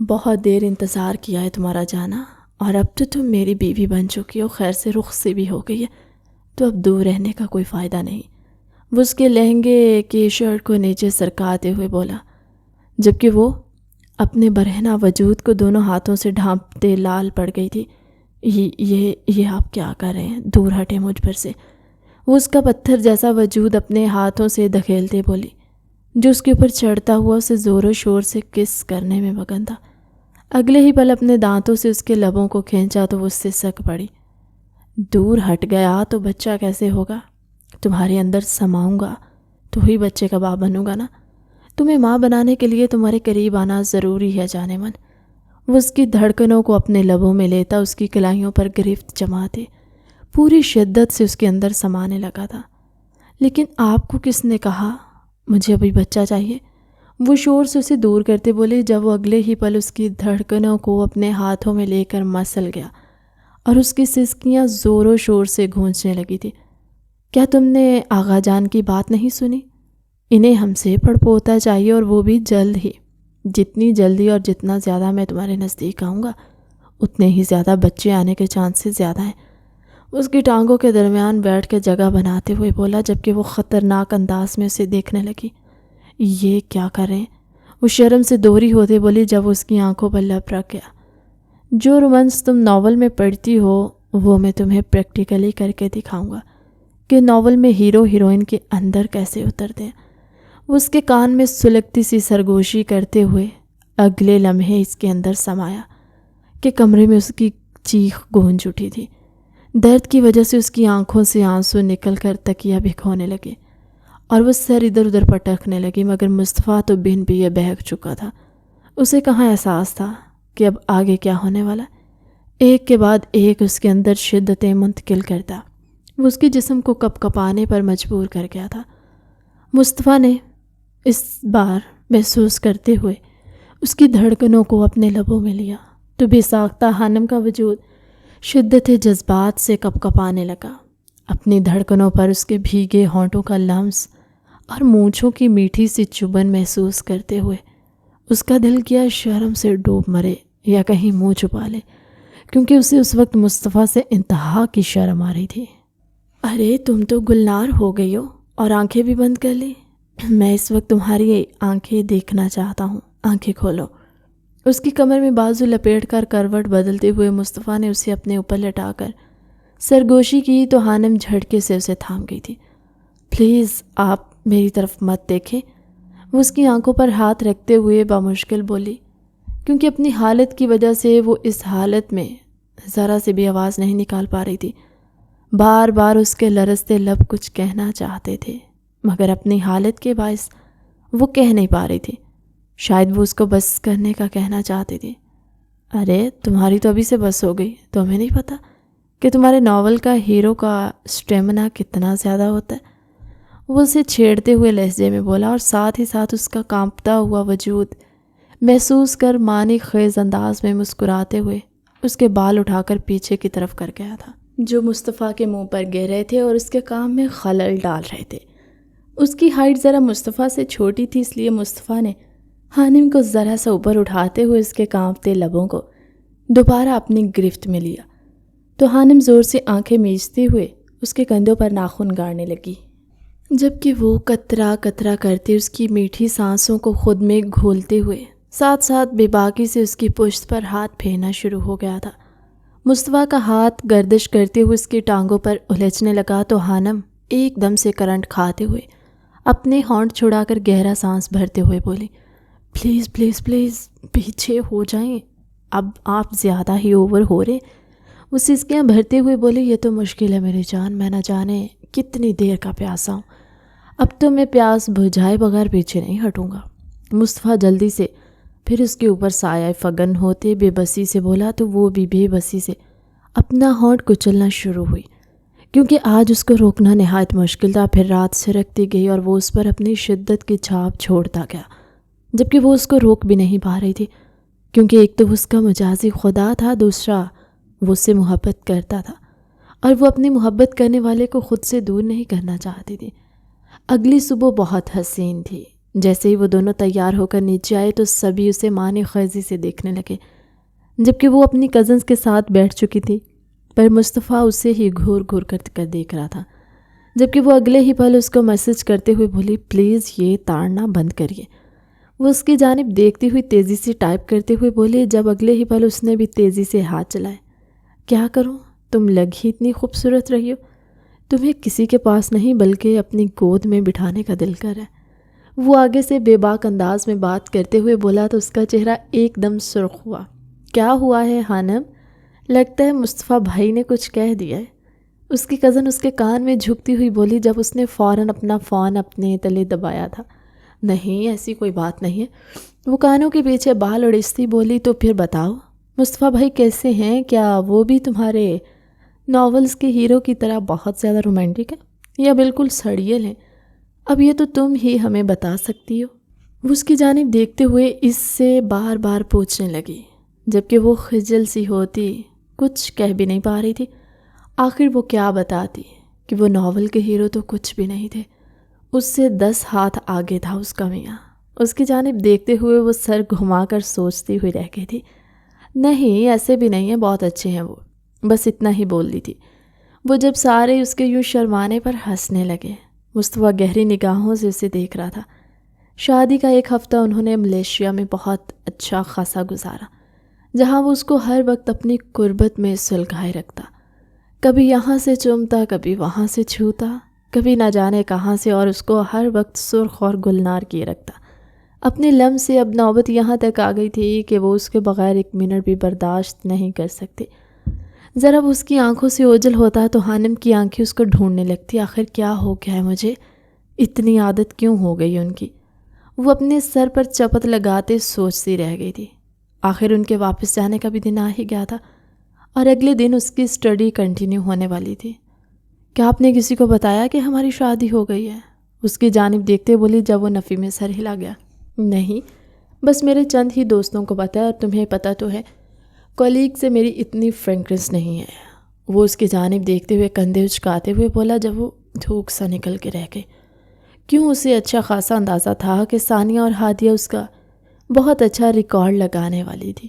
بہت دیر انتظار کیا ہے تمہارا جانا، اور اب تو تم میری بیوی بن چکی ہو، خیر سے رخصتی بھی ہو گئی ہے، تو اب دور رہنے کا کوئی فائدہ نہیں۔ وہ اس کے لہنگے کی شرٹ کو نیچے سرکاتے ہوئے بولا، جبکہ وہ اپنے برہنہ وجود کو دونوں ہاتھوں سے ڈھانپتے لال پڑ گئی تھی۔ یہ آپ کیا کر رہے ہیں؟ دور ہٹے مجھ پر سے۔ وہ اس کا پتھر جیسا وجود اپنے ہاتھوں سے دھکیلتے بولی، جو اس کے اوپر چڑھتا ہوا اسے زور و شور سے کس کرنے میں مگن تھا۔ اگلے ہی پل اپنے دانتوں سے اس کے لبوں کو کھینچا تو وہ اس سے سک پڑی۔ دور ہٹ گیا تو بچہ کیسے ہوگا؟ تمہارے اندر سماؤں گا تو ہی بچے کا باپ بنوں گا نا۔ تمہیں ماں بنانے کے لیے تمہارے قریب آنا ضروری ہے جانے من۔ وہ اس کی دھڑکنوں کو اپنے لبوں میں لیتا اس کی کلائیوں پر گرفت جماتے پوری شدت سے اس کے اندر سمانے لگا تھا۔ لیکن آپ کو کس نے کہا مجھے ابھی بچہ چاہیے؟ وہ شور سے اسے دور کرتے بولے، جب وہ اگلے ہی پل اس کی دھڑکنوں کو اپنے ہاتھوں میں لے کر مسل گیا اور اس کی سسکیاں زور و شور سے گونجنے لگی تھی۔ کیا تم نے آغا جان کی بات نہیں سنی؟ انہیں ہم سے پڑپوتا چاہیے، اور وہ بھی جلد ہی۔ جتنی جلدی اور جتنا زیادہ میں تمہارے نزدیک آؤں گا اتنے ہی زیادہ بچے آنے کے چانسز زیادہ ہیں۔ اس کی ٹانگوں کے درمیان بیٹھ کے جگہ بناتے ہوئے بولا، جبکہ وہ خطرناک انداز میں اسے دیکھنے لگی۔ یہ کیا کر رہے ہیں؟ وہ شرم سے دوہری ہوتے بولی جب اس کی آنکھوں پر لب رکھ گیا۔ جو رومانس تم ناول میں پڑھتی ہو وہ میں تمہیں پریکٹیکلی کر کے دکھاؤں گا کہ ناول میں ہیرو ہیروئن کے اندر کیسے اترتے ہیں۔ وہ اس کے کان میں سلگتی سی سرگوشی کرتے ہوئے اگلے لمحے اس کے اندر سمایا کہ کمرے میں اس کی چیخ گونج اٹھی تھی۔ درد کی وجہ سے اس کی آنکھوں سے آنسو نکل کر تکیہ بھگونے لگے اور وہ سر ادھر ادھر پٹکنے لگی، مگر مصطفیٰ تو بن پیے بہک چکا تھا۔ اسے کہاں احساس تھا کہ اب آگے کیا ہونے والا۔ ایک کے بعد ایک اس کے اندر شدتیں منتقل کرتا وہ اس کے جسم کو کپ کپانے پر مجبور کر گیا تھا۔ مصطفیٰ نے اس بار محسوس کرتے ہوئے اس کی دھڑکنوں کو اپنے لبوں میں لیا تو بے ساختہ خانم کا وجود شدت جذبات سے کپ کپانے لگا۔ اپنی دھڑکنوں پر اس کے بھیگے ہونٹوں کا لمس اور مونچھوں کی میٹھی سی چبھن محسوس کرتے ہوئے اس کا دل کیا شرم سے ڈوب مرے یا کہیں منہ چھپا لے، کیونکہ اسے اس وقت مصطفیٰ سے انتہا کی شرم آ رہی تھی۔ ارے تم تو گلنار ہو گئی ہو اور آنکھیں بھی بند کر لی۔ میں اس وقت تمہاری آنکھیں دیکھنا چاہتا ہوں، آنکھیں کھولو۔ اس کی کمر میں بازو لپیٹ کر کروٹ بدلتے ہوئے مصطفیٰ نے اسے اپنے اوپر لٹا کر سرگوشی کی تو خانم جھٹکے سے اسے تھام گئی تھی۔ پلیز آپ میری طرف مت دیکھیں، وہ اس کی آنکھوں پر ہاتھ رکھتے ہوئے بامشکل بولی، کیونکہ اپنی حالت کی وجہ سے وہ اس حالت میں ذرا سے بھی آواز نہیں نکال پا رہی تھی۔ بار بار اس کے لرزتے لب کچھ کہنا چاہتے تھے، مگر اپنی حالت کے باعث وہ کہہ نہیں پا رہی تھی۔ شاید وہ اس کو بس کرنے کا کہنا چاہتی تھی۔ ارے تمہاری تو ابھی سے بس ہو گئی، تمہیں نہیں پتہ کہ تمہارے ناول کا ہیرو کا اسٹیمنا کتنا زیادہ ہوتا ہے؟ وہ اسے چھیڑتے ہوئے لہجے میں بولا اور ساتھ ہی ساتھ اس کا کانپتا ہوا وجود محسوس کر معنی خیز انداز میں مسکراتے ہوئے اس کے بال اٹھا کر پیچھے کی طرف کر گیا تھا، جو مصطفیٰ کے منہ پر گر رہے تھے اور اس کے کام میں خلل ڈال رہے تھے۔ اس کی ہائٹ ذرا مصطفیٰ سے چھوٹی تھی، اس لیے مصطفیٰ نے حانم کو ذرا سا اوپر اٹھاتے ہوئے اس کے کانپتے لبوں کو دوبارہ اپنی گرفت میں لیا تو حانم زور سے آنکھیں میچتے ہوئے اس کے کندھوں پر ناخن گاڑنے لگی، جبکہ وہ قطرہ قطرہ کرتے اس کی میٹھی سانسوں کو خود میں گھولتے ہوئے ساتھ ساتھ بے باکی سے اس کی پشت پر ہاتھ پھیرنا شروع ہو گیا تھا۔ مصطفیٰ کا ہاتھ گردش کرتے ہوئے اس کی ٹانگوں پر الجھنے لگا تو حانم ایک دم سے کرنٹ کھاتے ہوئے اپنے ہونٹ چھڑا کر گہرا سانس بھرتے ہوئے بولی، پلیز پلیز پلیز پیچھے ہو جائیں، اب آپ زیادہ ہی اوور ہو رہے۔ وہ سسکیاں بھرتے ہوئے بولے، یہ تو مشکل ہے میری جان، میں نہ جانے کتنی دیر کا پیاسا ہوں، اب تو میں پیاس بجھائے بغیر پیچھے نہیں ہٹوں گا۔ مصطفیٰ جلدی سے پھر اس کے اوپر سایہ فگن ہوتے بے بسی سے بولا تو وہ بھی بے بسی سے اپنا ہونٹ کچلنا شروع ہوئی، کیونکہ آج اس کو روکنا نہایت مشکل تھا۔ پھر رات سرکتی گئی اور وہ اس پر اپنی شدت کی چھاپ چھوڑتا گیا، جبکہ وہ اس کو روک بھی نہیں پا رہی تھی، کیونکہ ایک تو اس کا مجازی خدا تھا، دوسرا وہ اس سے محبت کرتا تھا اور وہ اپنی محبت کرنے والے کو خود سے دور نہیں کرنا چاہتی تھی۔ اگلی صبح بہت حسین تھی۔ جیسے ہی وہ دونوں تیار ہو کر نیچے آئے تو سبھی اسے معنی خیزی سے دیکھنے لگے، جبکہ وہ اپنی کزنز کے ساتھ بیٹھ چکی تھی، پر مصطفیٰ اسے ہی گھور گھور کر دیکھ رہا تھا، جبکہ وہ اگلے ہی پل اس کو میسج کرتے ہوئے بولی، پلیز یہ تاڑنا بند کریے۔ وہ اس کی جانب دیکھتی ہوئی تیزی سے ٹائپ کرتے ہوئے بولے، جب اگلے ہی پل اس نے بھی تیزی سے ہاتھ چلائے، کیا کروں، تم لگ ہی اتنی خوبصورت رہی ہو، تمہیں کسی کے پاس نہیں بلکہ اپنی گود میں بٹھانے کا دل کر ہے۔ وہ آگے سے بے باک انداز میں بات کرتے ہوئے بولا تو اس کا چہرہ ایک دم سرخ ہوا۔ کیا ہوا ہے حانم؟ لگتا ہے مصطفیٰ بھائی نے کچھ کہہ دیا ہے۔ اس کی کزن اس کے کان میں جھکتی ہوئی بولی، جب اس نے فوراً اپنا فون اپنے تلے دبایا تھا۔ نہیں، ایسی کوئی بات نہیں ہے۔ وہ کانوں کے پیچھے بال اڑستی بولی، تو پھر بتاؤ مصطفیٰ بھائی کیسے ہیں؟ کیا وہ بھی تمہارے ناولز کے ہیرو کی طرح بہت زیادہ رومانٹک ہے یا بالکل سڑیل ہیں؟ اب یہ تو تم ہی ہمیں بتا سکتی ہو۔ وہ اس کی جانب دیکھتے ہوئے اس سے بار بار پوچھنے لگی، جبکہ وہ خجل سی ہوتی کچھ کہہ بھی نہیں پا رہی تھی۔ آخر وہ کیا بتاتی کہ وہ ناول کے ہیرو تو کچھ بھی نہیں تھے، اس سے 10 ہاتھ آگے تھا اس کا میاں۔ اس کی جانب دیکھتے ہوئے وہ سر گھما کر سوچتی ہوئی رہ گئی تھی۔ نہیں، ایسے بھی نہیں ہیں، بہت اچھے ہیں وہ، بس اتنا ہی بول دی تھی وہ، جب سارے اس کے یوں شرمانے پر ہنسنے لگے۔ مصطفیٰ گہری نگاہوں سے اسے دیکھ رہا تھا۔ شادی کا 1 ہفتہ انہوں نے ملیشیا میں بہت اچھا خاصا گزارا، جہاں وہ اس کو ہر وقت اپنی قربت میں سلگھائے رکھتا، کبھی یہاں سے چومتا، کبھی وہاں سے چھوتا، کبھی نہ جانے کہاں سے، اور اس کو ہر وقت سرخ اور گلنار کیے رکھتا۔ اپنے لم سے اب نوبت یہاں تک آ گئی تھی کہ وہ اس کے بغیر 1 منٹ بھی برداشت نہیں کر سکتے۔ ذرا وہ اس کی آنکھوں سے اوجھل ہوتا تو حانم کی آنکھیں اس کو ڈھونڈنے لگتی، آخر کیا ہو گیا ہے مجھے، اتنی عادت کیوں ہو گئی ان کی؟ وہ اپنے سر پر چپت لگاتے سوچتی رہ گئی تھی۔ آخر ان کے واپس جانے کا بھی دن آ ہی گیا تھا اور اگلے دن اس کی اسٹڈی کنٹینیو ہونے والی تھی۔ کیا آپ نے کسی کو بتایا کہ ہماری شادی ہو گئی ہے؟ اس کی جانب دیکھتے بولی، جب وہ نفی میں سر ہلا گیا۔ نہیں، بس میرے چند ہی دوستوں کو پتہ ہے، اور تمہیں پتہ تو ہے کولیگ سے میری اتنی فرینکنس نہیں ہے۔ وہ اس کی جانب دیکھتے ہوئے کندھے اچکاتے ہوئے بولا، جب وہ دھوک سا نکل کے رہ گئے۔ کیوں اسے اچھا خاصا اندازہ تھا کہ ثانیہ اور ہادیہ اس کا بہت اچھا ریکارڈ لگانے والی تھی،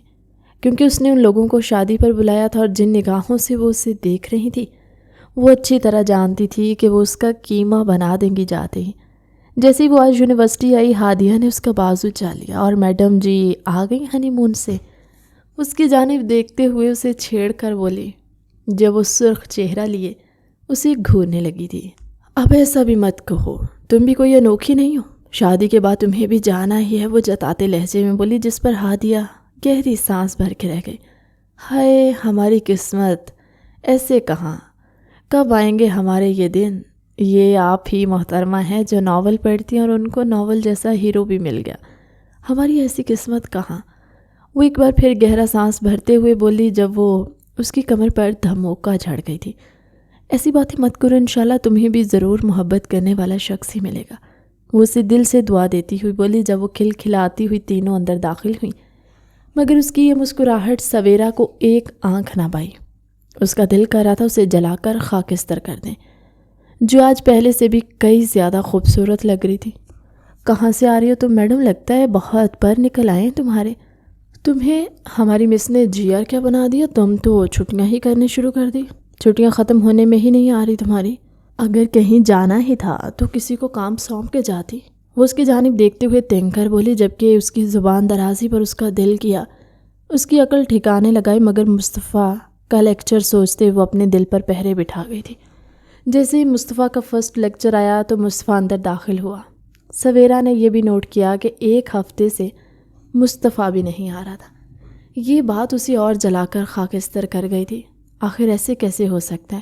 کیونکہ اس نے ان لوگوں کو شادی پر بلایا تھا، اور جن نگاہوں سے وہ اسے دیکھ رہی تھی وہ اچھی طرح جانتی تھی کہ وہ اس کا قیمہ بنا دیں گی جاتے ہی۔ جیسے ہی وہ آج یونیورسٹی آئی، ہادیہ نے اس کا بازو چال لیا اور میڈم جی آ گئی ہنی مون سے؟ اس کی جانب دیکھتے ہوئے اسے چھیڑ کر بولی، جب وہ سرخ چہرہ لیے اسے گھورنے لگی تھی۔ اب ایسا بھی مت کہو، تم بھی کوئی انوکھی نہیں ہو، شادی کے بعد تمہیں بھی جانا ہی ہے، وہ جتاتے لہجے میں بولی، جس پر ہادیہ گہری سانس بھر کے رہ گئی۔ ہائے ہماری قسمت، ایسے کہاں، کب آئیں گے ہمارے یہ دن؟ یہ آپ ہی محترمہ ہیں جو ناول پڑھتی ہیں اور ان کو ناول جیسا ہیرو بھی مل گیا، ہماری ایسی قسمت کہاں؟ وہ ایک بار پھر گہرا سانس بھرتے ہوئے بولی جب وہ اس کی کمر پر دھموکہ جھڑ گئی تھی۔ ایسی باتیں مت کرو، انشاءاللہ تمہیں بھی ضرور محبت کرنے والا شخص ہی ملے گا۔ وہ اسے دل سے دعا دیتی ہوئی بولی جب وہ کھلکھلاتی ہوئی تینوں اندر داخل ہوئیں، مگر اس کی یہ مسکراہٹ سویرا کو ایک آنکھ نہ بائی۔ اس کا دل کر رہا تھا اسے جلا کر خاکستر کر دیں، جو آج پہلے سے بھی کئی زیادہ خوبصورت لگ رہی تھی۔ کہاں سے آ رہی ہو تم میڈم؟ لگتا ہے بہت پر نکل آئے ہیں تمہارے۔ تمہیں ہماری مس نے جی آر کیا بنا دیا؟ تم تو چھٹیاں ہی کرنے شروع کر دی، چھٹیاں ختم ہونے میں ہی نہیں آ رہی تمہاری۔ اگر کہیں جانا ہی تھا تو کسی کو کام سونپ کے جاتی۔ وہ اس کی جانب دیکھتے ہوئے تینگ کر بولی، جبکہ اس کی زبان درازی پر اس کا دل کیا اس کی عقل ٹھکانے لگائی، مگر مصطفیٰ کا لیکچر سوچتے وہ اپنے دل پر پہرے بٹھا گئی تھی۔ جیسے ہی مصطفیٰ کا فرسٹ لیکچر آیا تو مصطفیٰ اندر داخل ہوا۔ سویرا نے یہ بھی نوٹ کیا کہ ایک ہفتے سے مصطفیٰ بھی نہیں آ رہا تھا۔ یہ بات اسے اور جلا کر خاکستر کر گئی تھی۔ آخر ایسے کیسے ہو سکتا ہے؟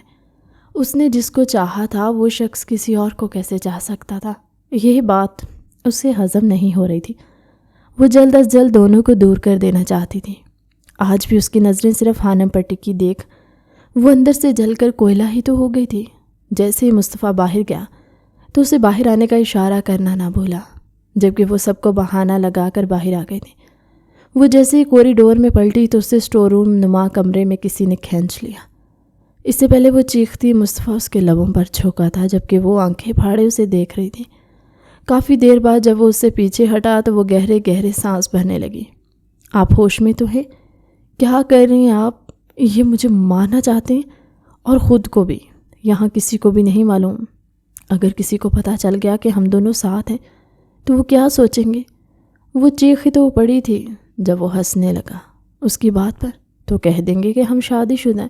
اس نے جس کو چاہا تھا وہ شخص کسی اور کو کیسے چاہ سکتا تھا؟ یہی بات اسے ہضم نہیں ہو رہی تھی۔ وہ جلد از جلد دونوں کو دور کر دینا چاہتی تھی۔ آج بھی اس کی نظریں صرف ہانم پر ٹکی دیکھ وہ اندر سے جل کر کوئلہ ہی تو ہو گئی تھی۔ جیسے ہی مصطفیٰ باہر گیا تو اسے باہر آنے کا اشارہ کرنا نہ بھولا، جبکہ وہ سب کو بہانہ لگا کر باہر آ گئی تھی۔ وہ جیسے ہی کوریڈور میں پلٹی تو اسے اسٹور روم نما کمرے میں کسی نے کھینچ لیا۔ اس سے پہلے وہ چیختی مصطفیٰ اس کے لبوں پر جھکا تھا، جبکہ وہ آنکھیں پھاڑے اسے دیکھ رہی تھی۔ کافی دیر بعد جب وہ اس سے پیچھے ہٹا تو وہ گہرے گہرے سانس بھرنے لگی۔ آپ ہوش میں تو ہیں؟ کیا کر رہی ہیں آپ؟ یہ مجھے مارنا چاہتے ہیں؟ اور خود کو بھی؟ یہاں کسی کو بھی نہیں معلوم؟ اگر کسی کو پتہ چل گیا کہ ہم دونوں ساتھ ہیں تو وہ کیا سوچیں گے؟ وہ چیخی تو پڑی تھی۔ جب وہ ہنسنے لگا اس کی بات پر تو کہہ دیں گے کہ ہم شادی شدہ ہیں۔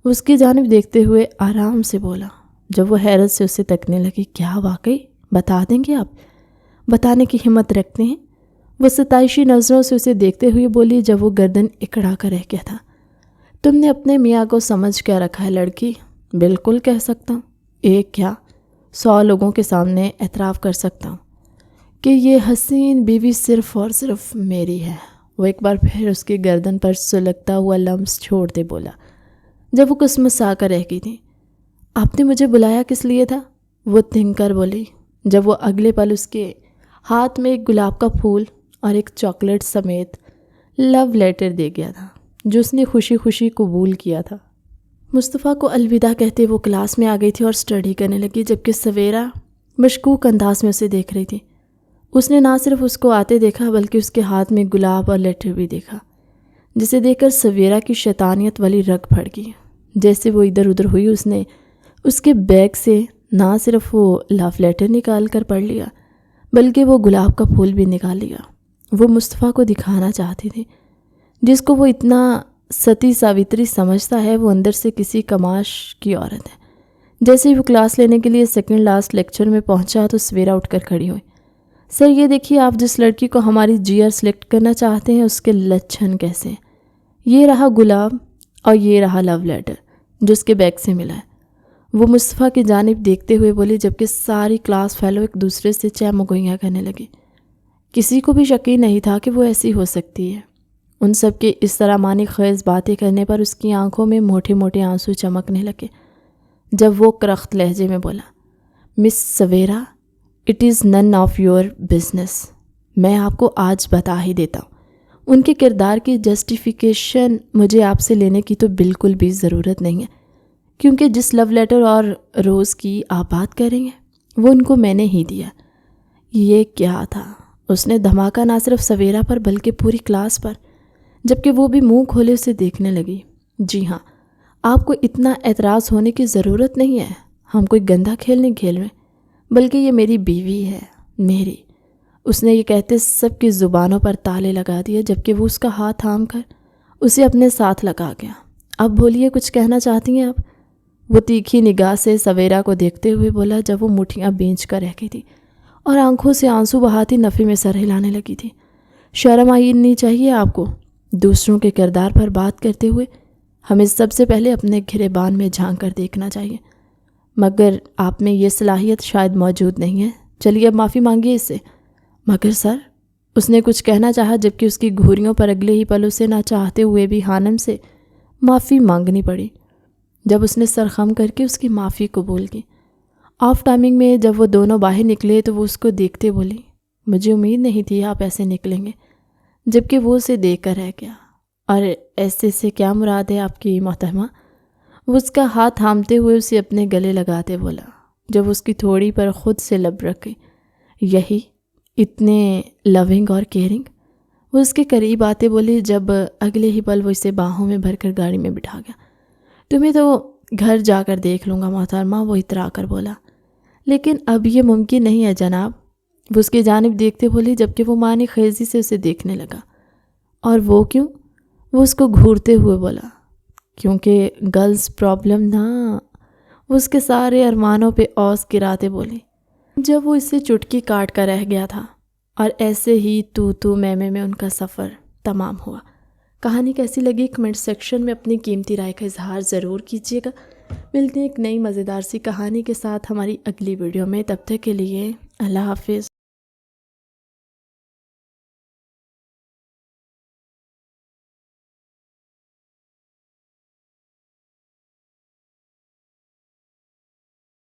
وہ اس کی جانب دیکھتے ہوئے آرام سے بولا۔ جب وہ حیرت سے اسے تکنے لگی، کیا واقعی بتا دیں گے؟ آپ بتانے کی ہمت رکھتے ہیں؟ وہ ستائشی نظروں سے اسے دیکھتے ہوئے بولی جب وہ گردن اکڑا کر رہ گیا تھا۔ تم نے اپنے میاں کو سمجھ کیا رکھا ہے لڑکی؟ بالکل کہہ سکتا ہوں، ایک کیا 100 لوگوں کے سامنے اعتراف کر سکتا ہوں کہ یہ حسین بیوی صرف اور صرف میری ہے۔ وہ ایک بار پھر اس کی گردن پر سلگتا ہوا لمس چھوڑتے بولا جب وہ کسمسا کر رہ گئی تھی۔ آپ نے مجھے بلایا کس لیے تھا؟ وہ تھنک کر بولی جب وہ اگلے پل اس کے ہاتھ میں ایک گلاب کا پھول اور ایک چاکلیٹ سمیت لو لیٹر دے گیا تھا جو اس نے خوشی خوشی قبول کیا تھا۔ مصطفیٰ کو الوداع کہتے وہ کلاس میں آ گئی تھی اور اسٹڈی کرنے لگی، جبکہ سویرا مشکوک انداز میں اسے دیکھ رہی تھی۔ اس نے نہ صرف اس کو آتے دیکھا بلکہ اس کے ہاتھ میں گلاب اور لیٹر بھی دیکھا، جسے دیکھ کر سویرا کی شیطانیت والی رگ پھڑ گئی۔ جیسے وہ ادھر ادھر ہوئی اس نے اس کے بیگ سے نہ صرف وہ لو لیٹر نکال کر پڑھ لیا بلکہ وہ گلاب کا پھول بھی نکال لیا۔ وہ مصطفیٰ کو دکھانا چاہتی تھی، جس کو وہ اتنا ستی ساوتری سمجھتا ہے وہ اندر سے کسی کماش کی عورت ہے۔ جیسے ہی وہ کلاس لینے کے لیے سیکنڈ لاسٹ لیکچر میں پہنچا تو سویرا اٹھ کر کھڑی ہوئی۔ سر یہ دیکھیے، آپ جس لڑکی کو ہماری جی آر سلیکٹ کرنا چاہتے ہیں اس کے لچھن کیسے ہیں۔ یہ رہا گلاب اور یہ رہا لو لیٹر جو اس کے بیگ سے ملا ہے۔ وہ مصطفیٰ کی جانب دیکھتے ہوئے بولی، جبکہ ساری کلاس فیلو ایک دوسرے سے چہمگوئیاں کرنے لگی۔ کسی کو بھی یقین نہیں تھا کہ وہ ایسی ہو سکتی ہے۔ ان سب کے اس طرح معنی خیز باتیں کرنے پر اس کی آنکھوں میں موٹے موٹے آنسو چمکنے لگے جب وہ کرخت لہجے میں بولا، مس سویرا، it is none of your business. میں آپ کو آج بتا ہی دیتا ہوں، ان کے کردار کی جسٹیفیکیشن مجھے آپ سے لینے کی تو بالکل بھی ضرورت نہیں ہے، کیونکہ جس لو لیٹر اور روز کی آپ بات کر رہی ہیں وہ ان کو میں نے ہی دیا۔ یہ کیا تھا؟ اس نے دھماکہ نہ صرف سویرا پر بلکہ پوری کلاس پر، جبکہ وہ بھی منہ کھولے اسے دیکھنے لگی۔ جی ہاں، آپ کو اتنا اعتراض ہونے کی ضرورت نہیں ہے، ہم کوئی گندا کھیل نہیں کھیل رہے، بلکہ یہ میری بیوی ہے، میری۔ اس نے یہ کہتے سب کی زبانوں پر تالے لگا دیے، جبکہ وہ اس کا ہاتھ تھام کر اسے اپنے ساتھ لگا گیا۔ اب بولیے، کچھ کہنا چاہتی ہیں آپ؟ وہ تیکھی نگاہ سے سویرا کو دیکھتے ہوئے بولا جب وہ مٹھیاں بینچ کر رہ گئی تھی اور آنکھوں سے آنسو بہاتی نفی میں سر ہلانے لگی تھی۔ شرم آنی چاہیے آپ کو دوسروں کے کردار پر بات کرتے ہوئے۔ ہمیں سب سے پہلے اپنے گریبان میں جھانک کر دیکھنا چاہیے، مگر آپ میں یہ صلاحیت شاید موجود نہیں ہے۔ چلیے اب معافی مانگیے اس سے۔ مگر سر، اس نے کچھ کہنا چاہا جبکہ اس کی گھوریوں پر اگلے ہی پل اسے نہ چاہتے ہوئے بھی خانم سے معافی مانگنی پڑی۔ جب اس نے سر خم کر کے اس کی معافی قبول کی، آف ٹائمنگ میں جب وہ دونوں باہر نکلے تو وہ اس کو دیکھتے بولی، مجھے امید نہیں تھی آپ ایسے نکلیں گے، جبکہ وہ اسے دیکھ کر رہ گیا۔ اور ایسے سے کیا مراد ہے آپ کی محترمہ؟ وہ اس کا ہاتھ تھامتے ہوئے اسے اپنے گلے لگاتے بولا، جب اس کی تھوڑی پر خود سے لب رکھے، یہی اتنے لونگ اور کیئرنگ؟ وہ اس کے قریب آتے بولی جب اگلے ہی پل وہ اسے باہوں میں بھر کر گاڑی میں بٹھا گیا۔ تمہیں تو گھر جا کر دیکھ لوں گا محترمہ، وہ اترا کر بولا، لیکن اب یہ ممکن نہیں ہے جناب، وہ اس کی جانب دیکھتے بولی جبکہ وہ معنی خیزی سے اسے دیکھنے لگا۔ اور وہ کیوں؟ وہ اس کو گھورتے ہوئے بولا، کیونکہ گرلز پرابلم نا۔ وہ اس کے سارے ارمانوں پہ اوس گراتے بولی جب وہ اس سے چٹکی کاٹ کر رہ گیا تھا۔ اور ایسے ہی تو میں ان کا سفر تمام ہوا۔ کہانی کیسی لگی کمنٹ سیکشن میں اپنی قیمتی رائے کا اظہار ضرور کیجیے گا۔ ملتے ہیں ایک نئی مزیدار سی کہانی کے ساتھ ہماری اگلی ویڈیو میں، تب تک کے لیے اللہ حافظ۔